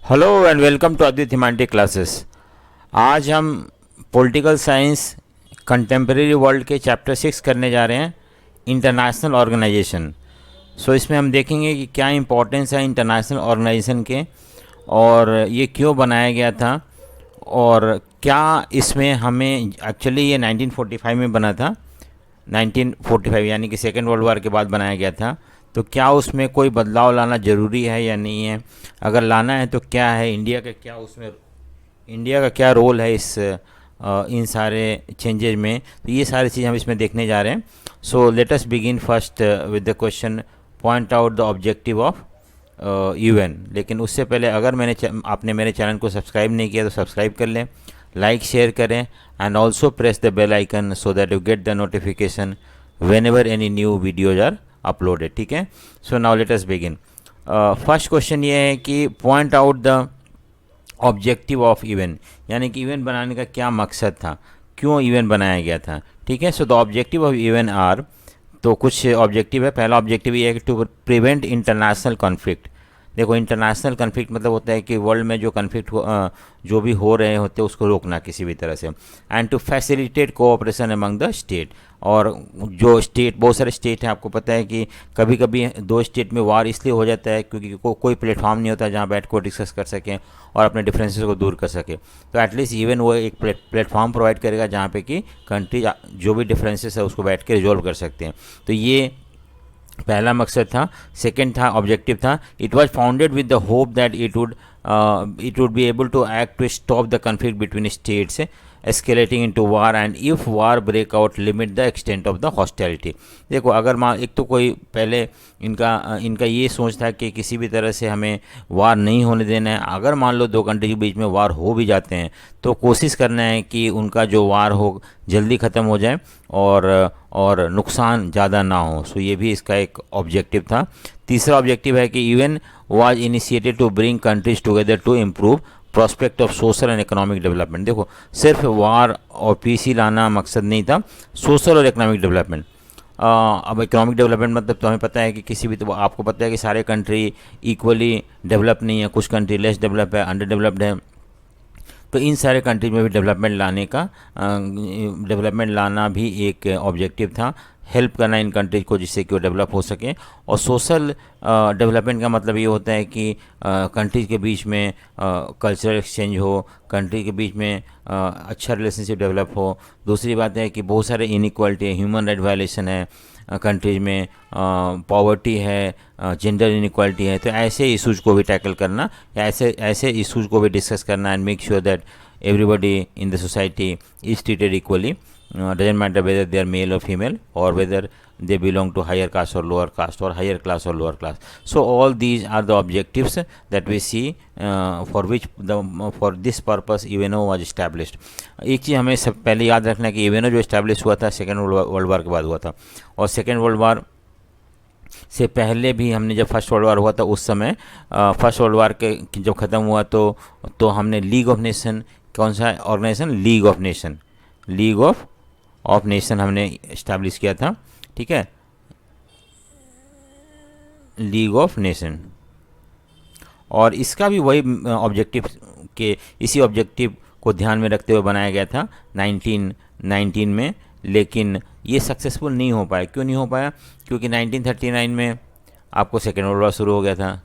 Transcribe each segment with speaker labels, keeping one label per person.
Speaker 1: Hello and welcome to Advit Himanti classes. आज हम political science contemporary world के चैप्टर 6 करने जा रहे हैं, इंटरनेशनल ऑर्गेनाइजेशन। सो इसमें हम देखेंगे कि क्या इंपॉर्टेंस है इंटरनेशनल ऑर्गेनाइजेशन के, और ये क्यों बनाया गया था, और क्या इसमें हमें एक्चुअली ये 1945 में बना था। 1945 यानी कि सेकेंड वर्ल्ड वार के बाद बनाया गया था। तो क्या उसमें कोई बदलाव लाना ज़रूरी है या नहीं है, अगर लाना है तो क्या है, इंडिया का क्या रोल है इन सारे चेंजेज में। तो ये सारी चीज़ हम इसमें देखने जा रहे हैं। So let us begin first with the question, point out the objective of UN. लेकिन उससे पहले अगर आपने मेरे चैनल को सब्सक्राइब नहीं किया तो सब्सक्राइब कर लें, लाइक शेयर करें, and also press the bell icon so that you get the notification whenever any new videos are uploaded. ठीक है, so now let us begin. First question ये है कि point out the objective of event, यानी कि event बनाने का क्या मकसद था, क्यों इवेंट बनाया गया था। ठीक है, so the objective of event are, तो कुछ ऑब्जेक्टिव है। पहला ऑब्जेक्टिव ये है कि टू प्रिवेंट इंटरनेशनल कॉन्फ्लिक्ट। देखो, इंटरनेशनल कन्फ्लिक्ट मतलब होता है कि वर्ल्ड में जो कन्फ्लिक्ट जो भी हो रहे होते हैं उसको रोकना किसी भी तरह से। And to facilitate cooperation among the state, और जो स्टेट, बहुत सारे स्टेट हैं, आपको पता है कि कभी कभी दो स्टेट में वार इसलिए हो जाता है क्योंकि कोई प्लेटफॉर्म नहीं होता जहाँ बैठ कर डिस्कस कर सकें और अपने डिफरेंसेस को दूर कर सके। तो एटलीस्ट इवन वो एक प्लेटफॉर्म प्रोवाइड करेगा जहाँ पे कि कंट्री जो भी डिफरेंसेस है उसको बैठ के रिजोल्व कर सकते हैं। तो ये पहला मकसद था। सेकंड था, ऑब्जेक्टिव था, it was founded with the hope that it would be able to act to stop the conflict between states escalating into war, and if war break out limit the extent of the hostility. देखो, अगर एक तो कोई पहले इनका ये सोच था कि किसी भी तरह से हमें वार नहीं होने देना है। अगर मान लो दो कंट्री के बीच में वार हो भी जाते हैं तो कोशिश करना है कि उनका जो वार हो जल्दी ख़त्म हो जाए और नुकसान ज़्यादा ना हो। सो ये भी इसका एक ऑब्जेक्टिव था। तीसरा ऑब्जेक्टिव है कि UN was initiated to bring countries together to improve prospect of social and economic development. देखो, सिर्फ वार और पीस ही लाना मकसद नहीं था, सोशल और इकोनॉमिक डेवलपमेंट। अब इकोनॉमिक डेवलपमेंट मतलब तो हमें पता है कि तो आपको पता है कि सारे कंट्री इक्वली डेवलप नहीं है, कुछ कंट्री लेस डेवलप है, अंडर डेवलप्ड है। तो इन सारे कंट्रीज में भी डेवलपमेंट लाना भी एक ऑब्जेक्टिव था, हेल्प करना इन कंट्रीज को जिससे कि वो डेवलप हो सके। और सोशल डेवलपमेंट का मतलब ये होता है कि कंट्रीज के बीच में कल्चरल एक्सचेंज हो, कंट्री के बीच में अच्छा रिलेशनशिप डेवलप हो। दूसरी बात है कि बहुत सारे इनइक्वालिटी है, ह्यूमन राइट वायलेशन है कंट्रीज में, पॉवर्टी है, जेंडर इनइक्वालिटी है। तो ऐसे इशूज़ को भी टैकल करना, या ऐसे इशूज़ को भी डिस्कस करना, and make sure that everybody in the society is treated equally, doesn't matter whether they are male or female, or whether they belong to higher caste or lower caste, or higher class or lower class. So all these are the objectives that we see for this purpose UNO was established. एक चीज़ हमें सब पहले याद रखना है कि UNO जो establish हुआ था सेकेंड वर्ल्ड वार के बाद हुआ था, और सेकेंड वर्ल्ड वार से पहले भी हमने जब फर्स्ट वर्ल्ड वार हुआ था उस समय फर्स्ट वर्ल्ड वार के जब ख़त्म हुआ तो हमने लीग ऑफ नेशन, कौन सा ऑर्गेनाइजेशन, लीग ऑफ नेशन हमने इस्टेब्लिश किया था। ठीक है, लीग ऑफ नेशन, और इसका भी वही इसी ऑब्जेक्टिव को ध्यान में रखते हुए बनाया गया था 1919 में। लेकिन ये सक्सेसफुल नहीं हो पाया। क्यों नहीं हो पाया? क्योंकि 1939 में आपको सेकेंड वर्ल्ड वार शुरू हो गया था।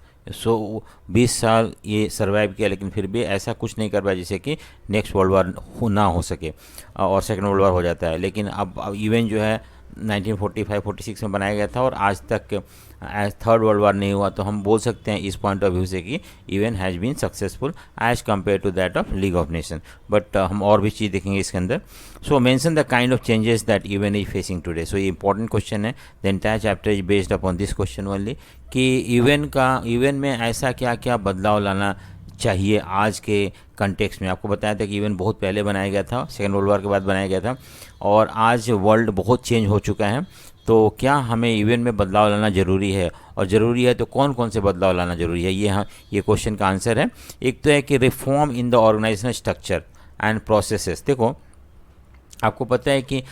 Speaker 1: 20 साल ये सर्वाइव किया, लेकिन फिर भी ऐसा कुछ नहीं कर पाया जिससे कि नेक्स्ट वर्ल्ड वार ना हो सके, और सेकेंड वर्ल्ड वार हो जाता है। लेकिन अब इवेंट जो है 1945-46 में बनाया गया था, और आज तक थर्ड वर्ल्ड वार नहीं हुआ। तो हम बोल सकते हैं इस पॉइंट ऑफ व्यू से कि event has been successful as compared to that of league of nation. But हम और भी चीज़ देखेंगे इसके अंदर। So mention the kind of changes that event is facing today. So ये इंपॉर्टेंट क्वेश्चन है, the entire chapter is based upon this question only, कि इवेंट में ऐसा क्या क्या बदलाव लाना चाहिए आज के कंटेक्स्ट में। आपको बताया था कि इवेंट बहुत पहले बनाया गया था, सेकेंड वर्ल्ड वार के बाद बनाया गया था, और आज वर्ल्ड बहुत चेंज हो चुका है। तो क्या हमें इवेंट में बदलाव लाना ज़रूरी है, और ज़रूरी है तो कौन कौन से बदलाव लाना ज़रूरी है, ये क्वेश्चन का आंसर है। एक तो है कि reform in the organizational structure and processes. देखो, आपको पता है कि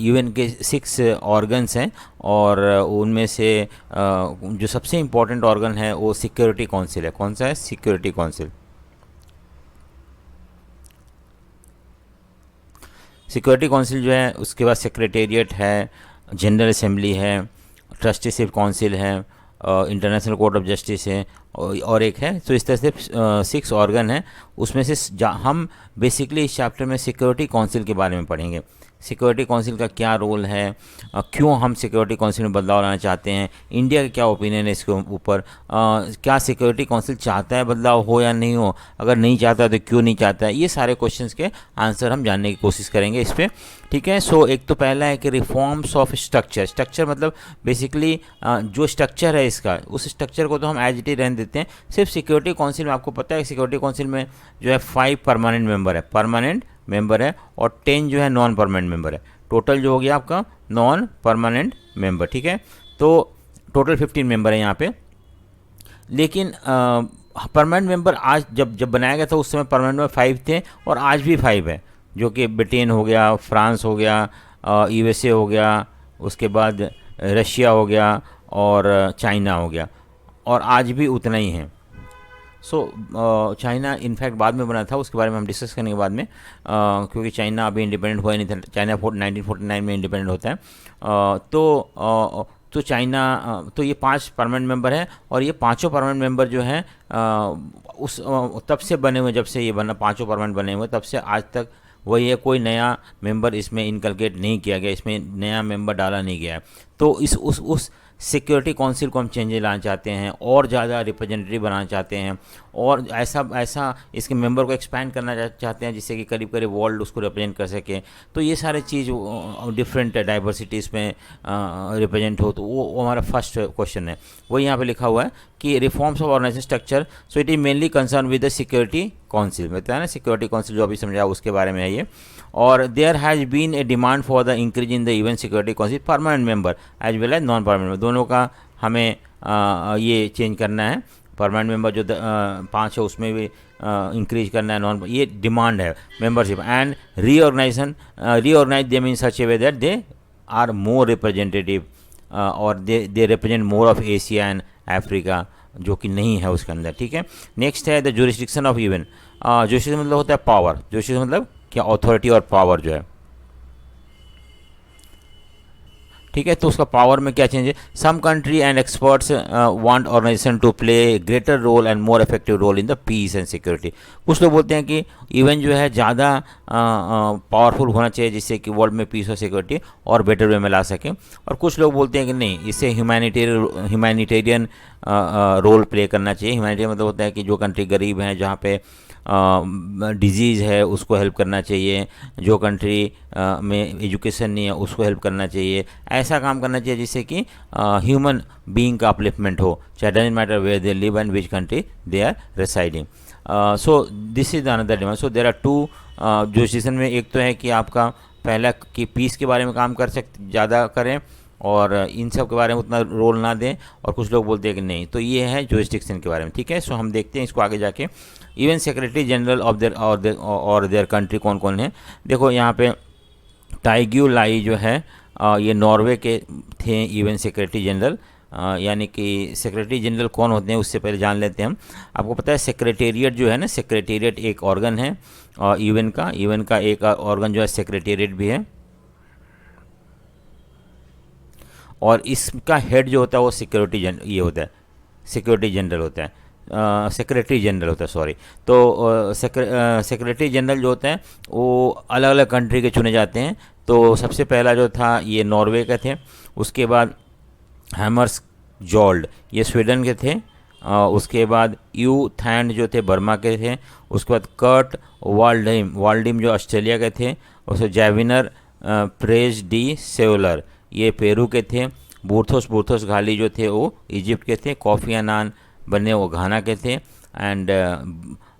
Speaker 1: यूएन के 6 ऑर्गन्स हैं और उनमें से जो सबसे इम्पोर्टेंट ऑर्गन है वो सिक्योरिटी काउंसिल है। कौन सा है? Security council. सिक्योरिटी काउंसिल जो है, उसके बाद सेक्रेटेरिएट है, जनरल असेंबली है, ट्रस्टीशिप काउंसिल है, इंटरनेशनल कोर्ट ऑफ जस्टिस है और एक है। तो इस तरह से 6 ऑर्गन है। उसमें से हम बेसिकली इस चैप्टर में सिक्योरिटी काउंसिल के बारे में पढ़ेंगे। सिक्योरिटी काउंसिल का क्या रोल है, क्यों हम सिक्योरिटी काउंसिल में बदलाव लाना चाहते हैं, इंडिया का क्या ओपिनियन है इसके ऊपर, क्या सिक्योरिटी काउंसिल चाहता है बदलाव हो या नहीं हो, अगर नहीं चाहता तो क्यों नहीं चाहता है, ये सारे क्वेश्चंस के आंसर हम जानने की कोशिश करेंगे इस पर। ठीक है। सो एक तो पहला है कि रिफॉर्म्स ऑफ स्ट्रक्चर। स्ट्रक्चर मतलब बेसिकली जो स्ट्रक्चर है इसका, उस स्ट्रक्चर को तो हम एज इट इज रहने देते हैं। सिर्फ सिक्योरिटी काउंसिल में आपको पता है सिक्योरिटी काउंसिल में जो है 5 परमानेंट मेंबर है, परमानेंट मेंबर है, और 10 जो है नॉन परमानेंट मेंबर है। टोटल जो हो गया आपका नॉन परमानेंट मेंबर। ठीक है। तो टोटल 15 मेंबर है यहाँ पे। लेकिन परमानेंट मेंबर आज जब बनाया गया था उस समय परमानेंट मेंबर 5 थे और आज भी 5 है, जो कि ब्रिटेन हो गया, फ्रांस हो गया, यूएसए हो गया, उसके बाद रशिया हो गया और चाइना हो गया, और आज भी उतना ही है। चाइना इनफैक्ट बाद में बना था, उसके बारे में हम डिस्कस करेंगे बाद में, क्योंकि चाइना अभी इंडिपेंडेंट हुआ नहीं था। चाइना 1949 में इंडिपेंडेंट होता है। तो चाइना, तो ये 5 परमानेंट मेंबर है, और ये पांचों परमानेंट मेंबर जो हैं उस तब से बने हुए, जब से ये बना, पांचों परमानेंट बने हुए, तब से आज तक वही है। कोई नया मेंबर इसमें इनकलकेट नहीं किया गया, इसमें नया मेंबर डाला नहीं गया है। तो उस सिक्योरिटी काउंसिल को हम चेंज लाना चाहते हैं, और ज़्यादा रिप्रेजेंटेटिव बनाना चाहते हैं, और ऐसा इसके मेंबर को एक्सपैंड करना चाहते हैं, जिससे कि करीब करीब वर्ल्ड उसको रिप्रेजेंट कर सके। तो ये सारे चीज़ डिफरेंट डाइवर्सिटीज़ में रिप्रेजेंट हो। तो वो हमारा फर्स्ट क्वेश्चन है। वही यहाँ पे लिखा हुआ है कि reforms of organization structure, so it is mainly concern with the security council. बताया ना, सिक्योरिटी काउंसिल जो अभी समझा उसके बारे में है ये। और there has been a demand for the increase in the even security council permanent member as well as non permanent member, दोनों का हमें ये चेंज करना है। परमानेंट मेंबर जो 5 है उसमें भी इंक्रीज करना है, नॉन, ये डिमांड है membership. And reorganise them in such a way that they are more representative, और they represent more of Asia and Africa, जो कि नहीं है उसके अंदर। ठीक है। नेक्स्ट है the jurisdiction of UN. Jurisdiction मतलब होता है पावर। जुरिस्डिक्शन मतलब क्या? अथॉरिटी और पावर जो है। ठीक है। तो उसका पावर में क्या चेंज है? Some country and experts want organization to play greater role and more effective role in the peace and security. कुछ लोग बोलते हैं कि इवन जो है ज़्यादा पावरफुल होना चाहिए, जिससे कि वर्ल्ड में पीस और सिक्योरिटी और बेटर वे में ला सके। और कुछ लोग बोलते हैं कि नहीं, इससे ह्यूमैनिटेरियन रोल प्ले करना चाहिए। ह्यूमैनिटेरियन मतलब होता है कि जो कंट्री गरीब हैं, जहाँ पे डिजीज़ है, उसको हेल्प करना चाहिए। जो कंट्री में एजुकेशन नहीं है उसको हेल्प करना चाहिए। ऐसा काम करना चाहिए जिससे कि ह्यूमन बीइंग का अपलिफ्टमेंट हो, चाहे doesn't matter where they live and which country they are residing. So this is another demand. So there are 2 जो डिसीजन में, एक तो है कि आपका पहला कि पीस के बारे में काम कर सकते, ज़्यादा करें, और इन सब के बारे में उतना रोल ना दें, और कुछ लोग बोलते हैं कि नहीं। तो ये है जुरिस्डिक्शन के बारे में। ठीक है। सो हम देखते हैं इसको आगे जाके। Even secretary general of their और देयर कंट्री कौन कौन है। देखो यहाँ पे टाइग्यू लाई जो है ये नॉर्वे के थे इवन सेक्रेटरी जनरल। यानी कि सेक्रेटरी जनरल कौन होते हैं उससे पहले जान लेते हैं हम। आपको पता है सेक्रेटेरिएट जो है ना, सेक्रेटेरिएट एक ऑर्गन है यूएन का एक ऑर्गन जो है सेक्रेटेरिएट भी है, और इसका हेड जो होता है वो सिक्योरिटी जनरल होता है, सेक्रेटरी जनरल होता है, सॉरी। तो सेक्रेटरी जनरल जो होता है वो अलग अलग कंट्री के चुने जाते हैं। तो सबसे पहला जो था ये नॉर्वे के थे, उसके बाद हैमर्स जॉल्ड ये स्वीडन के थे, उसके बाद यू थैंड जो थे बर्मा के थे, उसके बाद कर्ट वाल्डिम जो ऑस्ट्रेलिया के थे, उसके जैविनर प्रेज डी सेवलर ये पेरू के थे, बुर्थोस घाली जो थे वो इजिप्ट के थे, कॉफ़ी अनान बने वो घाना के थे, एंड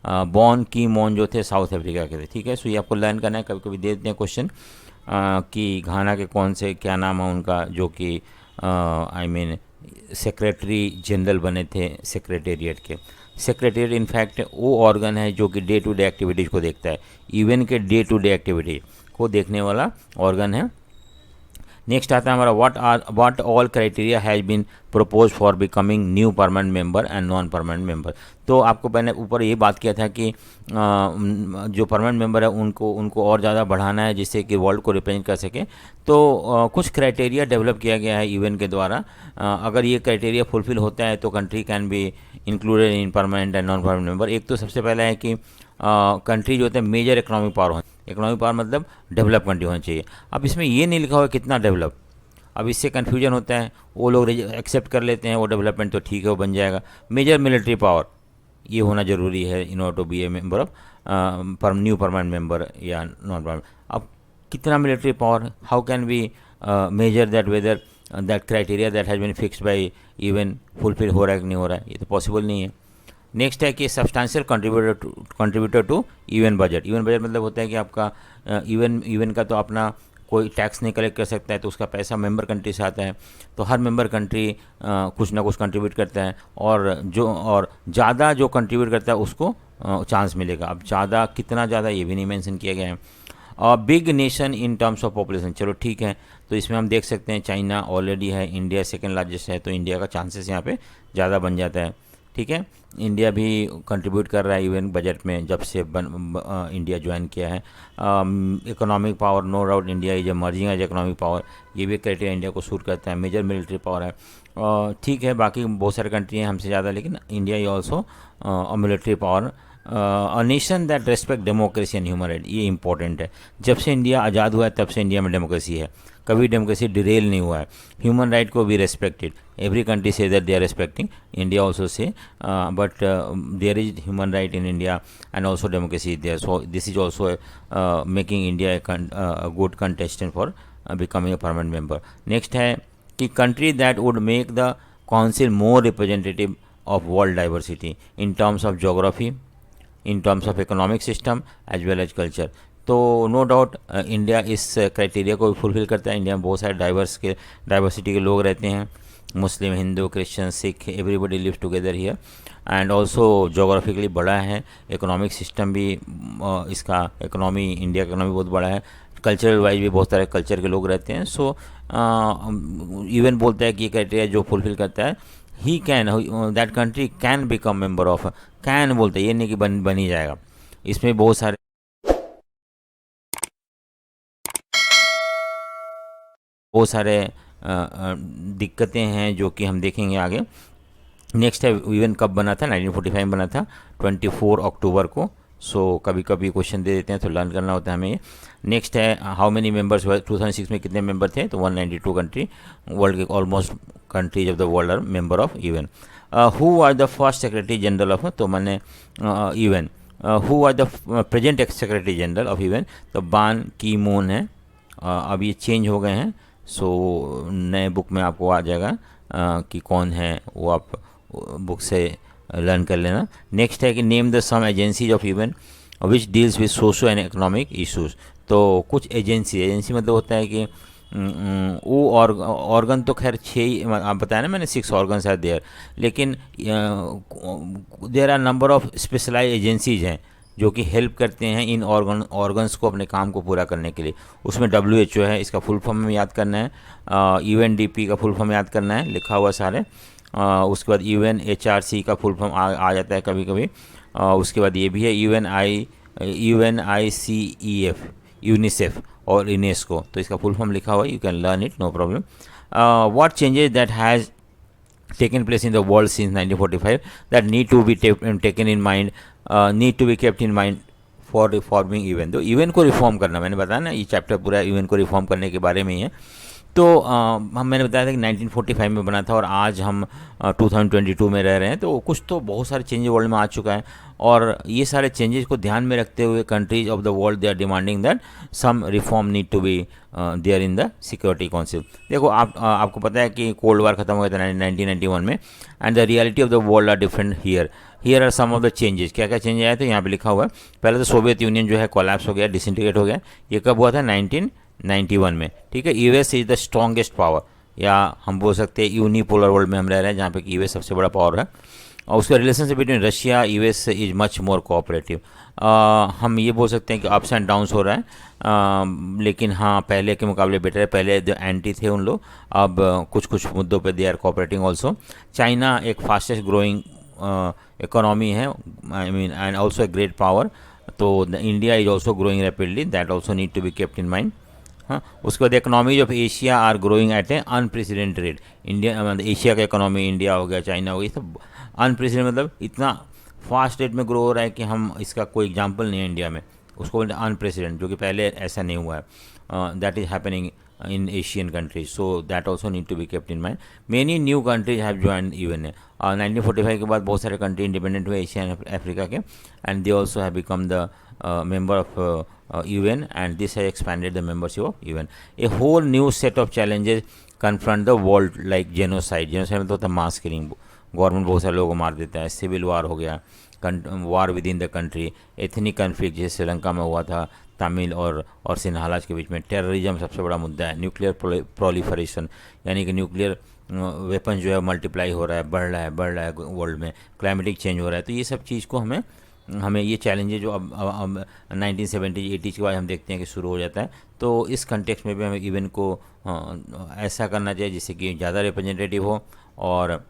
Speaker 1: बॉन की मोन जो थे साउथ अफ्रीका के थे। ठीक है। सो ये आपको लर्न करना है, कभी कभी दे देते हैं क्वेश्चन कि घाना के कौन से क्या नाम है उनका, जो कि सेक्रेटरी जनरल बने थे सेक्रेटेरिएट के। सेक्रेटेरिएट इनफैक्ट वो ऑर्गन है जो कि डे टू डे एक्टिविटीज़ को देखता है। इवन के डे टू डे एक्टिविटी को देखने वाला ऑर्गन है। नेक्स्ट आता है हमारा what all criteria has been propose for becoming new permanent member and non permanent member. तो आपको मैंने ऊपर ये बात किया था कि जो परमानेंट मेंबर है उनको और ज़्यादा बढ़ाना है जिससे कि वर्ल्ड को रिप्रेजेंट कर सके। तो कुछ क्राइटेरिया डेवलप किया गया है यूएन के द्वारा। अगर ये क्राइटेरिया फुलफिल होता है तो country can be included in permanent and non permanent member. एक तो सबसे पहला है कि कंट्री जो होते हैं मेजर इकोनॉमिक पावर हो, इकोनॉमिक पावर मतलब डेवलप कंट्री होनी चाहिए। अब इसमें ये नहीं लिखा हुआ कितना डेवलप, अब इससे कन्फ्यूजन होता है, वो लोग एक्सेप्ट कर लेते हैं वो डेवलपमेंट तो ठीक है वो बन जाएगा। मेजर मिलिट्री पावर ये होना ज़रूरी है in order to be a member of new permanent member या नॉन परमानेंट। अब कितना military power, how can we measure that whether that criteria that has been fixed by even fulfill हो रहा है कि नहीं हो रहा है, ये तो पॉसिबल नहीं है। नेक्स्ट है कि substantial contributor to UN budget. UN budget मतलब होता है कि आपका यूएन का तो अपना कोई टैक्स नहीं कलेक्ट कर सकता है, तो उसका पैसा मेंबर कंट्री से आता है। तो हर मेंबर कंट्री कुछ ना कुछ कंट्रीब्यूट करता है, और ज़्यादा जो कंट्रीब्यूट करता है उसको चांस मिलेगा। अब ज़्यादा कितना ज़्यादा ये भी नहीं मेंशन किया गया है। और big nation in terms of population, चलो ठीक है, तो इसमें हम देख सकते हैं चाइना ऑलरेडी है, इंडिया सेकेंड लार्जेस्ट है, तो इंडिया का चांसेस यहाँ पे ज़्यादा बन जाता है। ठीक है, इंडिया भी कंट्रीब्यूट कर रहा है यूएन बजट में जब से इंडिया ज्वाइन किया है। Economic power, no doubt India is emerging as economic power, ये भी क्राइटेरिया इंडिया को सूट करता है। मेजर मिलिट्री पावर है, ठीक है, बाकी बहुत सारे कंट्री हैं हमसे ज़्यादा, लेकिन India is also a military power. A nation that respect democracy and human right, ये इंपॉर्टेंट है। जब से इंडिया आज़ाद हुआ है तब से इंडिया में डेमोक्रेसी है, कभी डेमोक्रेसी डिरेल नहीं हुआ है। ह्यूमन राइट को भी रेस्पेक्टेड, एवरी कंट्री से that they are respecting, India also से, but there is human right in India and also democracy there. So this is also making India a good contestant for becoming a permanent member. Next है कि country that would make the council more representative of world diversity in terms of geography, in terms of economic system as well as culture. तो no doubt India इस criteria को fulfil करता है। India में बहुत सारे डाइवर्सिटी के लोग रहते हैं, Muslim, Hindu, Christian, Sikh, everybody lives together here. And also geographically बड़ा है, इकोनॉमिक सिस्टम भी इसका इकोनॉमी, इंडिया का इकोनॉमी बहुत बड़ा है। कल्चरल वाइज भी बहुत सारे कल्चर के लोग रहते हैं। सो इवन बोलता है कि ये क्राइटेरिया जो फुलफिल करता है he can, that country can become member of, can बोलते हैं, ये नहीं कि बन ही जाएगा। इसमें बहुत सारे दिक्कतें हैं जो कि हम देखेंगे आगे। नेक्स्ट है यूएन कब बना था, 1945 बना था 24 अक्टूबर को। सो कभी कभी क्वेश्चन दे देते हैं तो लर्न करना होता है हमें ये। नेक्स्ट है हाउ मेनी मेंबर्स, 2006 में कितने मेंबर थे, तो 192 कंट्री, वर्ल्ड के almost countries of the world are member of UN. Who are the first secretary general of, तो मैंने UN, who are the present secretary general of UN, तो Ban की moon है। अब ये चेंज हो गए हैं, सो नए बुक में आपको आ जाएगा कि कौन है, वो आप बुक से लर्न कर लेना। नेक्स्ट है कि name the some agencies of UN which deals with socio and economic issues. तो कुछ एजेंसी मतलब होता है कि वो ऑर्गन तो खैर 6 ही आप बताया ना मैंने, 6 ऑर्गन्स आर देयर, लेकिन there are number of specialize agencies हैं जो कि हेल्प करते हैं इन ऑर्गन्स को अपने काम को पूरा करने के लिए। उसमें WHO है, इसका फुल फॉर्म में याद करना है, UNDP का फुल फॉर्म याद करना है, लिखा हुआ सारे। उसके बाद UNHRC का फुल फॉर्म आ जाता है कभी कभी। उसके बाद ये भी है UNICEF, यूनिसेफ और यूनेस्को, तो इसका फुल फॉर्म लिखा हुआ है, you can learn it, no problem. What changes that has taken place in the world since 1945 that need to be taken in mind, need to be kept in mind for reforming UN। तो UN को reform करना, मैंने बताया ना ये chapter पूरा UN को reform करने के बारे में ही है। तो मैंने बताया था कि 1945 में बना था और आज हम 2022 में रह रहे हैं, तो कुछ तो बहुत सारे चेंजेस वर्ल्ड में आ चुका है। और ये सारे चेंजेस को ध्यान में रखते हुए countries of the world they are demanding that some reform need to be there in the security council. देखो आपको पता है कि कोल्ड वार खत्म हो गया था 1991 में, and the reality of the world are different here are some of the changes. क्या क्या चेंज आया तो यहाँ पे लिखा हुआ है। पहले तो सोवियत यूनियन जो है कोलैप्स हो गया, डिसइंटीग्रेट हो गया। ये कब हुआ था, 1991 में। ठीक है, US is the strongest power, या हम बोल सकते हैं यूनिपोलर वर्ल्ड में हम रह रहे हैं जहाँ पे यूएस सबसे बड़ा पावर है। और उसका relationship between Russia US is much more cooperative. हम ये बोल सकते हैं कि अप्स एंड डाउन्स हो रहा है, लेकिन हाँ पहले के मुकाबले बेटर है। पहले जो एंटी थे उन लोग, अब कुछ कुछ मुद्दों पे they are cooperating also. China एक फास्टेस्ट ग्रोइंग इकोनॉमी है, I mean, and also a great power. तो India is also growing rapidly, that also need to be kept in mind. हाँ, उसके बाद economies of Asia are growing at a unprecedented rate. India मतलब Asia का economy, India हो गया, China हो गया, ये सब अनप्रेसिडेंट मतलब इतना फास्ट रेट में ग्रो हो रहा है कि हम इसका कोई एग्जांपल नहीं है इंडिया में, उसको अनप्रेसिडेंट, जो कि पहले ऐसा नहीं हुआ है। That is happening in Asian countries, so that also need to be kept in mind. Many new countries have joined UN. 1945 के बाद बहुत सारे कंट्री इंडिपेंडेंट हुए एशिया एंड अफ्रीका के, and they also have become the member of UN, and this has expanded the membership of UN. A whole new set of challenges confront the world like genocide. Genocide में तो होता है mass killing, government बहुत सारे लोगों को मार देता है, सिविल वार हो गया, वार with in the country, ethnic conflict जैसे श्रीलंका में हुआ था तमिल और सिन्हालाज के बीच में, टेररिज्म सबसे बड़ा मुद्दा है, न्यूक्लियर प्रोलिफरेशन यानी कि न्यूक्लियर वेपन जो है मल्टीप्लाई हो रहा है, बढ़ रहा है वर्ल्ड में, क्लाइमेटिक चेंज हो रहा है। तो ये सब चीज़ को हमें ये चैलेंजेस जो अब 1970 80 के बाद हम देखते हैं कि शुरू हो जाता है, तो इस कंटेक्स्ट में भी हमें इवेंट को ऐसा करना चाहिए जिससे कि ज़्यादा रिप्रेजेंटेटिव हो और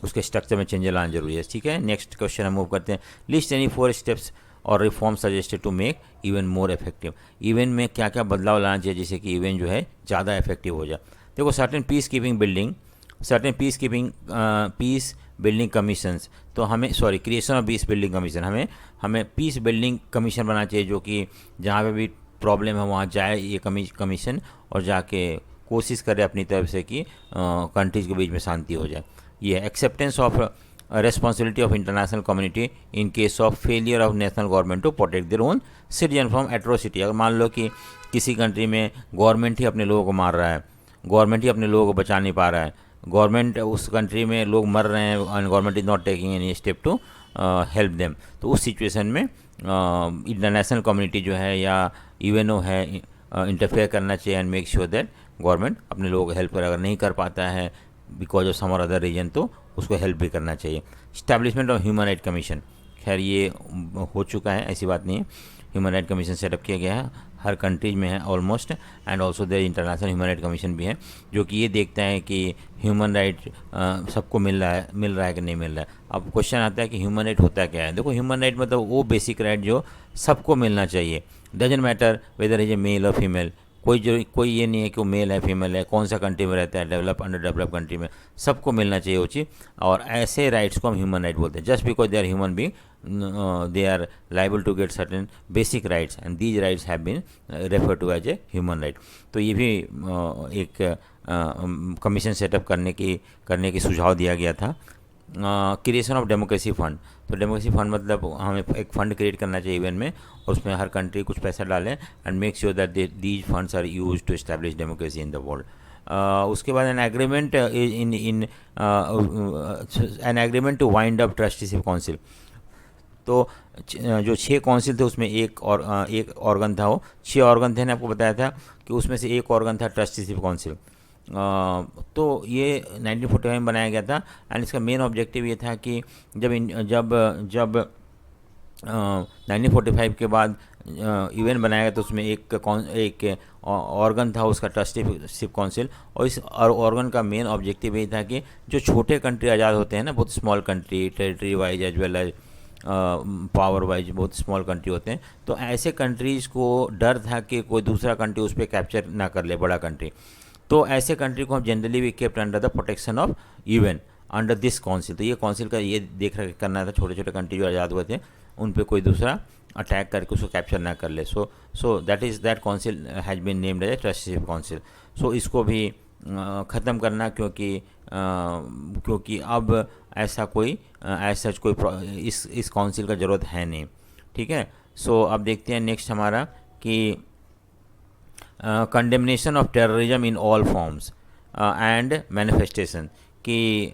Speaker 1: उसके स्ट्रक्चर में चेंज लाना जरूरी है। ठीक है, नेक्स्ट क्वेश्चन हम मूव करते हैं। लिस्ट एनी 4 स्टेप्स और reform suggested to make event more effective. Event में क्या क्या बदलाव लाना चाहिए जिससे कि इवेंट जो है ज़्यादा इफेक्टिव हो जाए। देखो, सर्टेन पीस बिल्डिंग कमीशंस, तो हमें creation of peace building commission, हमें पीस बिल्डिंग कमीशन बनाना चाहिए, जो कि जहाँ पे भी प्रॉब्लम है वहाँ जाए ये कमीशन और जाके कोशिश करे अपनी तरफ से कि कंट्रीज़ के बीच में शांति हो जाए। ये acceptance of responsibility of international community in case of failure of national government to protect their own citizen from atrocity। अगर मान लो कि किसी कंट्री में गवर्नमेंट ही अपने लोगों को मार रहा है, गवर्नमेंट ही अपने लोगों को बचा नहीं पा रहा है, गवर्नमेंट उस कंट्री में लोग मर रहे हैं and government is not taking any step to help them, तो उस सिचुएशन में इंटरनेशनल कम्युनिटी जो है या यूएनओ है इंटरफेयर करना चाहिए and make sure that government अपने लोगों को हेल्प करे। अगर नहीं कर पाता है बिकॉज ऑफ सम और अदर रीजन, तो उसको हेल्प भी करना चाहिए। Establishment of human right commission, खैर ये हो चुका है, ऐसी बात नहीं है। ह्यूमन राइट कमीशन सेटअप किया गया है, हर कंट्रीज में है almost, and also there international human right commission भी है जो कि ये देखता है कि ह्यूमन राइट सबको मिल रहा है कि नहीं मिल रहा है। अब क्वेश्चन आता है कि ह्यूमन राइट होता क्या है। देखो, ह्यूमन राइट मतलब वो बेसिक राइट जो सबको मिलना चाहिए, doesn't matter whether is a male और फीमेल, कोई ये नहीं है कि वो मेल है फीमेल है, कौन सा कंट्री में रहता है, डेवलप अंडर डेवलप कंट्री में, सबको मिलना चाहिए वो चीज़। और ऐसे राइट्स को हम ह्यूमन राइट बोलते हैं। Just because they are human being they are liable to get certain basic rights and these rights have been refer to as a human right. तो ये भी एक कमीशन सेटअप करने की सुझाव दिया गया था। क्रिएशन ऑफ डेमोक्रेसी फंड, तो डेमोक्रेसी फंड मतलब हमें एक फ़ंड क्रिएट करना चाहिए इवेंट में, और उसमें हर कंट्री कुछ पैसा डालें and make sure that these funds are use to establish democracy in the world. उसके बाद an agreement to wind up trusteeship council, तो जो 6 काउंसिल थे उसमें एक ऑर्गन था, वो 6 ऑर्गन थे, ने आपको बताया था कि उसमें से एक ऑर्गन था ट्रस्टीशिप काउंसिल। तो ये 1945 में बनाया गया था एंड इसका मेन ऑब्जेक्टिव ये था कि जब 1945 के बाद इवेंट बनाया गया तो उसमें एक ऑर्गन था उसका ट्रस्टीशिप काउंसिल, और इस ऑर्गन का मेन ऑब्जेक्टिव ये था कि जो छोटे कंट्री आज़ाद होते हैं ना, बहुत small country, territory wise as well as power wise बहुत स्मॉल कंट्री होते हैं, तो ऐसे कंट्रीज़ को डर था कि कोई दूसरा कंट्री उस पर कैप्चर ना कर ले, बड़ा कंट्री। तो ऐसे कंट्री को हम generally we kept under the protection of UN under this council. तो ये काउंसिल का ये देख रख करना था छोटे छोटे कंट्री जो आज़ाद हुए थे उन पे कोई दूसरा अटैक करके उसको कैप्चर ना कर ले। So that council has been named as a trusteeship council. So इसको भी ख़त्म करना, क्योंकि अब ऐसा कोई इस काउंसिल का ज़रूरत है नहीं। ठीक है, सो अब देखते हैं नेक्स्ट हमारा कि condemnation of terrorism in all forms and manifestation, कि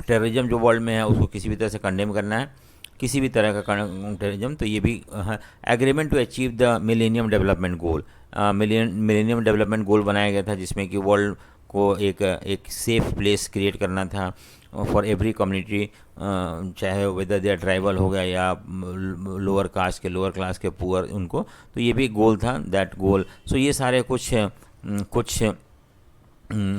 Speaker 1: टेररिज्म जो वर्ल्ड में है उसको किसी भी तरह से कंडेम करना है, किसी भी तरह का टेररिज्म। तो ये भी agreement to achieve the millennium development goal, millennium development goal बनाया गया था जिसमें कि वर्ल्ड को एक सेफ प्लेस क्रिएट करना था फॉर एवरी कम्युनिटी, चाहे वेदर दे ट्राइबल हो गया या लोअर कास्ट के, लोअर क्लास के, पुअर, उनको, तो ये भी गोल था, दैट गोल। सो ये सारे कुछ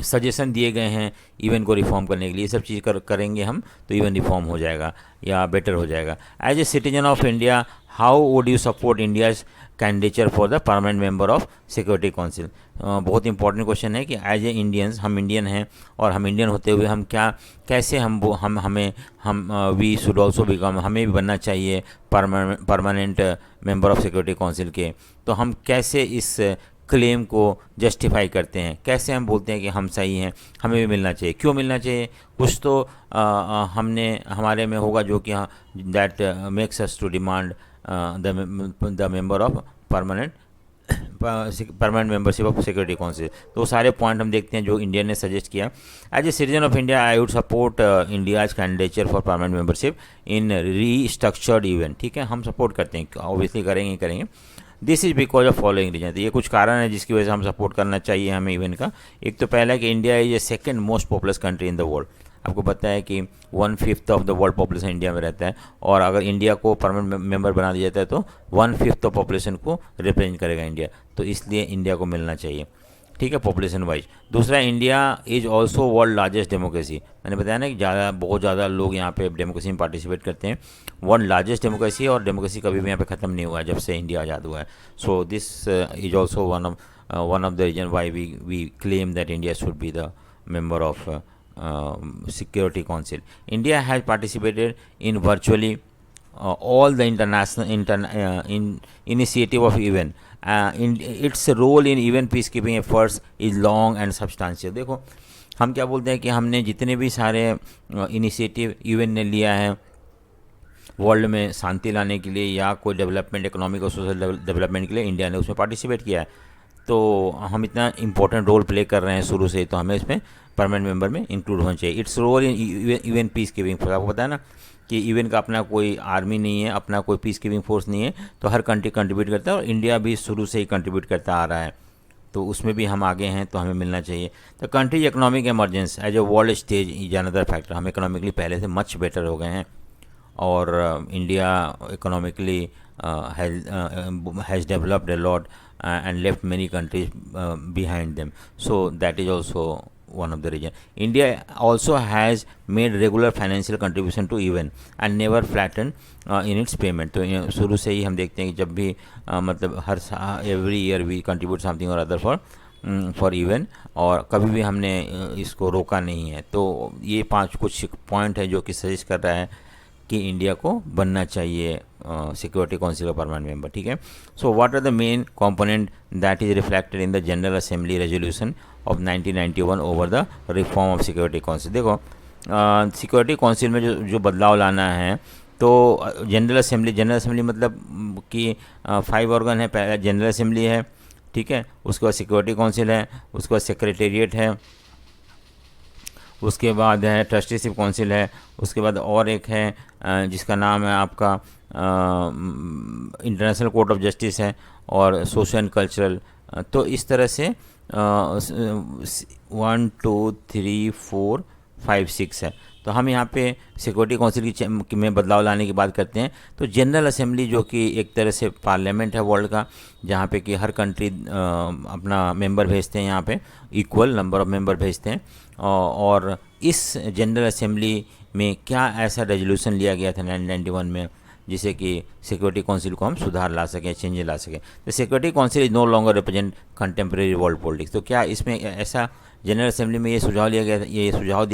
Speaker 1: सजेशन दिए गए हैं इवन को रिफॉर्म करने के लिए। ये सब चीज़ करेंगे हम तो इवन रिफॉर्म हो जाएगा या बेटर हो जाएगा। As a citizen of India, how would you support India's candidature for the permanent member of security council? बहुत इंपॉर्टेंट क्वेश्चन है कि एज ए इंडियंस, हम इंडियन हैं और हम इंडियन होते हुए हम कैसे वी शुड ऑल्सो बिकम, हमें भी बनना चाहिए permanent member of security council के। तो हम कैसे इस क्लेम को जस्टिफाई करते हैं, कैसे हम बोलते हैं कि हम सही हैं, हमें भी मिलना चाहिए? क्यों मिलना चाहिए? कुछ तो हमारे में होगा जो कि that makes us to demand the member of permanent membership of security council. तो वो सारे पॉइंट हम देखते हैं जो इंडिया ने सजेस्ट किया। As a citizen of India, I would support India's candidature for permanent membership in restructured event. ठीक है, हम सपोर्ट करते हैं, ऑब्वियसली करेंगे। This is because of following reason. तो ये कुछ कारण है जिसकी वजह से हम सपोर्ट करना चाहिए हमें इवेंट का। एक तो पहला है कि India is a second most populous country in the world. आपको पता है कि 1/5 of the world population India में रहता है, और अगर इंडिया को परमानेंट मेंबर बना दिया जाता है तो 1/5 ऑफ पॉपुलेशन को रिप्रेजेंट करेगा इंडिया। तो इसलिए इंडिया को मिलना चाहिए, ठीक है, पॉपुलेशन वाइज। दूसरा, India is also world largest democracy. मैंने बताया ना कि बहुत ज़्यादा लोग यहाँ पे डेमोक्रेसी में पार्टिसिपेट करते हैं। वर्ल्ड लार्जेस्ट डेमोक्रेसी, और डेमोक्रेसी कभी भी यहाँ पे ख़त्म नहीं हुआ है जब से इंडिया आज़ाद हुआ है। So this is also one of the reason why we claim that India should be the member of Security Council. India has participated in virtually all the initiative of UN. Its role in UN peacekeeping efforts is long and substantial. देखो, हम क्या बोलते हैं कि हमने जितने भी सारे इनिशिएटिव यूएन ने लिया है वर्ल्ड में शांति लाने के लिए या कोई डेवलपमेंट, इकोनॉमिक और सोशल डेवलपमेंट के लिए, इंडिया ने उसमें पार्टिसिपेट किया है। तो हम इतना इंपॉर्टेंट रोल प्ले कर रहे हैं शुरू से, तो हमें इसमें परमानेंट मेंबर में इंक्लूड होना चाहिए। Its role in UN peace keeping force. आपको पता है ना कि यूएन का अपना कोई आर्मी नहीं है, अपना कोई पीस कीपिंग फोर्स नहीं है, तो हर कंट्री कंट्रीब्यूट करता है, और इंडिया भी शुरू से ही कंट्रीब्यूट करता आ रहा है, तो उसमें भी हम आगे हैं, तो हमें मिलना चाहिए। तो countries economic emergence as a world stage is another factor. हम इकोनॉमिकली पहले से मच बेटर हो गए हैं, और India economically has developed a lot and left many countries behind them. So that is also one of the reason. India also has made regular financial contribution to UN and never flattened in its payment. तो शुरू से ही हम देखते हैं कि जब भी मतलब हर every year we contribute something or other for UN, और कभी भी हमने इसको रोका नहीं है। तो ये कुछ पॉइंट है जो कि सजेस्ट कर रहा है कि इंडिया को बनना चाहिए सिक्योरिटी काउंसिल का परमानेंट मेंबर। ठीक है, so what are the main component that is reflected in the general assembly resolution of 1991 over the reform of security council? देखो, सिक्योरिटी काउंसिल में जो बदलाव लाना है, तो जनरल असेंबली मतलब कि 5 ऑर्गन है। पहला जनरल असेंबली है, ठीक है, उसके बाद सिक्योरिटी काउंसिल है, उसके बाद सेक्रेटेरिएट है, उसके बाद है ट्रस्टीशिप काउंसिल है, उसके बाद और एक है जिसका नाम है आपका इंटरनेशनल कोर्ट ऑफ जस्टिस है, और सोशल एंड कल्चरल। तो इस तरह से 1 2 3 4 5 6 है। तो हम यहाँ पे सिक्योरिटी काउंसिल में बदलाव लाने की बात करते हैं। तो जनरल असेंबली जो कि एक तरह से पार्लियामेंट है वर्ल्ड का, जहाँ पे कि हर कंट्री अपना मेंबर भेजते हैं, यहाँ पे इक्वल नंबर ऑफ मेंबर भेजते हैं। और इस जनरल असेंबली में क्या ऐसा रेजोल्यूशन लिया गया था 1991 में जिससे कि सिक्योरिटी काउंसिल को हम सुधार ला सकें, चेंज ला सकें? तो security council is no longer represent contemporary world politics. तो क्या इसमें ऐसा जनरल असेंबली में ये सुझाव दिया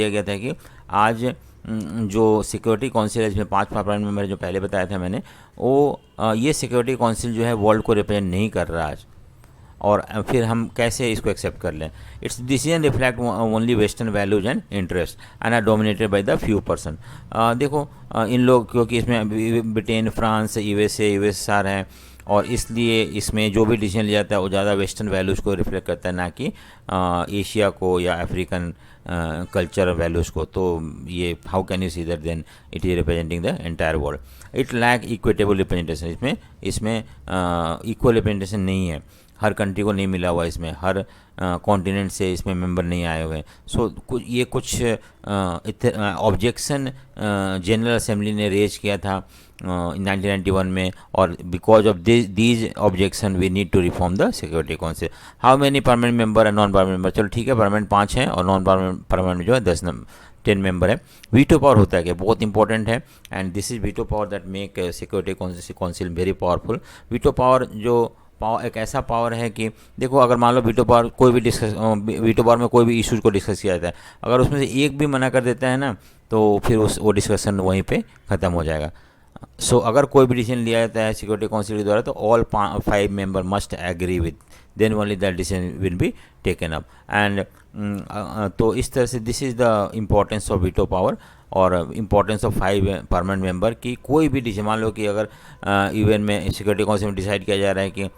Speaker 1: गया था कि आज जो सिक्योरिटी काउंसिल है, जिसमें 5 परमानेंट मेंबर जो पहले बताया था मैंने, वो ये सिक्योरिटी काउंसिल जो है वर्ल्ड को रिप्रेजेंट नहीं कर रहा आज, और फिर हम कैसे इसको एक्सेप्ट कर लें? Its decision reflect only western values and interest and are dominated by the few person. देखो, इन लोग, क्योंकि इसमें ब्रिटेन, फ्रांस, यूएसएसआर हैं, और इसलिए इसमें जो भी डिसीजन लिया जाता है वो ज़्यादा वेस्टर्न वैल्यूज़ को रिफ्लेक्ट करता है, ना कि एशिया को या अफ्रीकन कल्चर वैल्यूज़ को। तो ये how can you see that then it is representing the entire world? It lack equitable representation. इसमें इक्वल रिप्रेजेंटेशन नहीं है। हर कंट्री को नहीं मिला हुआ, इसमें हर कॉन्टिनेंट से इसमें मेंबर नहीं आए हुए। सो ये कुछ ऑब्जेक्शन जनरल असेंबली ने रेज किया था 1991 में, और because of these objection we need to reform the security council. How many permanent member and non permanent member, चलो ठीक है, परमानेंट 5 हैं और नॉन परमानेंट जो है 10 मेंबर है। वीटो पावर होता है कि बहुत इंपॉर्टेंट है, and this is veto power that make security council very powerful. Veto power जो एक ऐसा पावर है कि देखो, अगर मान लो वीटो पावर कोई भी वीटो पावर में कोई भी इशूज़ को डिस्कस किया जाता है, अगर उसमें से एक भी मना कर देता है ना, तो फिर वो डिस्कशन वहीं पे ख़त्म हो जाएगा। सो अगर कोई भी डिसीजन लिया जाता है सिक्योरिटी काउंसिल के द्वारा, तो all 5 member must agree with, then only that decision will be taken up. And तो इस तरह से this is the importance of veto power और इम्पोर्टेंस ऑफ 5 परमानेंट मेंबर की। कोई भी डिसीजन, मान लो कि अगर इवन में सिक्योरिटी काउंसिल में डिसाइड किया जा रहा है कि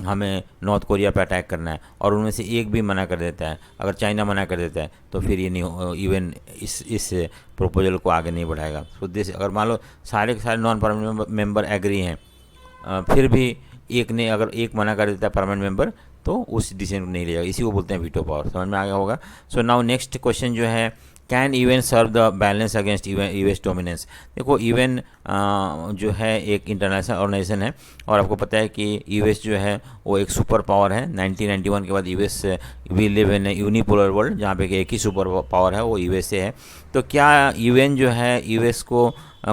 Speaker 1: हमें नॉर्थ कोरिया पे अटैक करना है, और उनमें से एक भी मना कर देता है, अगर चाइना मना कर देता है, तो फिर ये नहीं, इवन इस प्रोपोजल को आगे नहीं बढ़ाएगा। सो दिस, अगर मान लो सारे के सारे नॉन परमानेंट मेंबर एग्री हैं, फिर भी एक ने अगर एक मना कर देता है परमानेंट मेंबर, तो उस डिसीजन को नहीं लिया जाएगा। इसी को बोलते हैं वीटो पावर। समझ में आ गया होगा। सो नाउ नेक्स्ट क्वेश्चन जो है, can even serve the balance against US dominance. देखो, इवन जो है एक इंटरनेशनल ऑर्गेनाइजेशन है, और आपको पता है कि यूएस जो है वो एक सुपर पावर है। 1991 के बाद US, we live in unipolar world, जहाँ पे एक ही सुपर पावर है, वो यूएसए है। तो क्या यूएन जो है यूएस को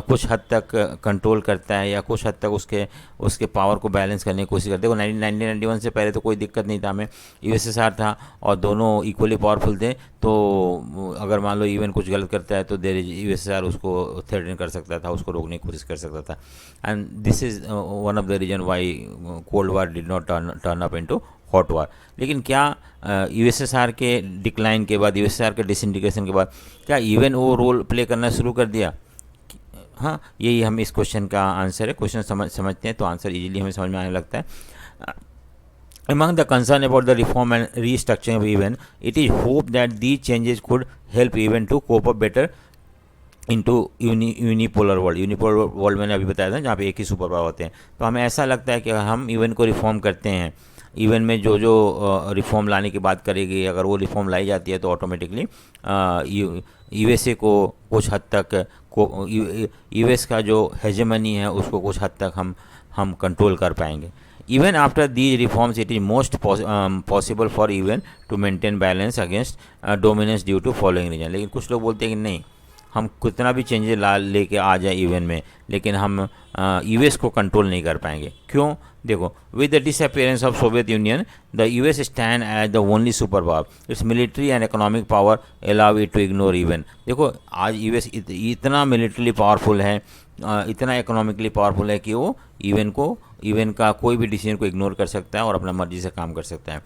Speaker 1: कुछ हद तक कंट्रोल करता है, या कुछ हद तक उसके पावर को बैलेंस करने की कोशिश करते हैं? 1991 से पहले तो कोई दिक्कत नहीं था, हमें यूएसएसआर था और दोनों इक्वली पावरफुल थे। तो अगर मान लो यूएन कुछ गलत करता है, तो देर यूएसएसआर उसको थ्रेटन कर सकता था, उसको रोकने की कोशिश कर सकता था। And this is one of the reason why cold war did not turn up into hot war. लेकिन क्या यूएसएसआर के डिक्लाइन के बाद, यूएसएसआर के डिसइंटीग्रेशन के बाद, क्या यूएन वो रोल प्ले करना शुरू कर दिया? हाँ, यही हम इस क्वेश्चन का आंसर है। क्वेश्चन समझते हैं तो आंसर इजीली हमें समझ में आने लगता है। Among the concern about the reform and restructuring of UN, it is hoped that these changes could help UN to cope up better into unipolar world. Unipolar world मैंने अभी बताया था, जहाँ पे एक ही सुपर पावर होते हैं। तो हमें ऐसा लगता है कि हम यूएन को रिफॉर्म करते हैं, यूएन में जो रिफॉर्म लाने की बात करेगी, अगर वो रिफॉर्म लाई जाती है, तो ऑटोमेटिकली यूएसए को कुछ हद तक यूएस का जो हेजेमनी है उसको कुछ हद तक हम कंट्रोल कर पाएंगे। Even after these reforms, it is most possible for UN to maintain balance against dominance due to following reason। लेकिन कुछ लोग बोलते हैं कि नहीं, हम कितना भी चेंजेस लेके आ जाए यूएन में, लेकिन हम यूएस को कंट्रोल नहीं कर पाएंगे। क्यों? देखो, with the disappearance of Soviet Union, the US stand as the only super power. Its military and economic power allow it to ignore UN. देखो, आज यूएस इतना मिलिट्रीली पावरफुल है, इतना इकोनॉमिकली पावरफुल है कि वो यूएन का कोई भी डिसीजन को इग्नोर कर सकता है और अपना मर्जी से काम कर सकता है।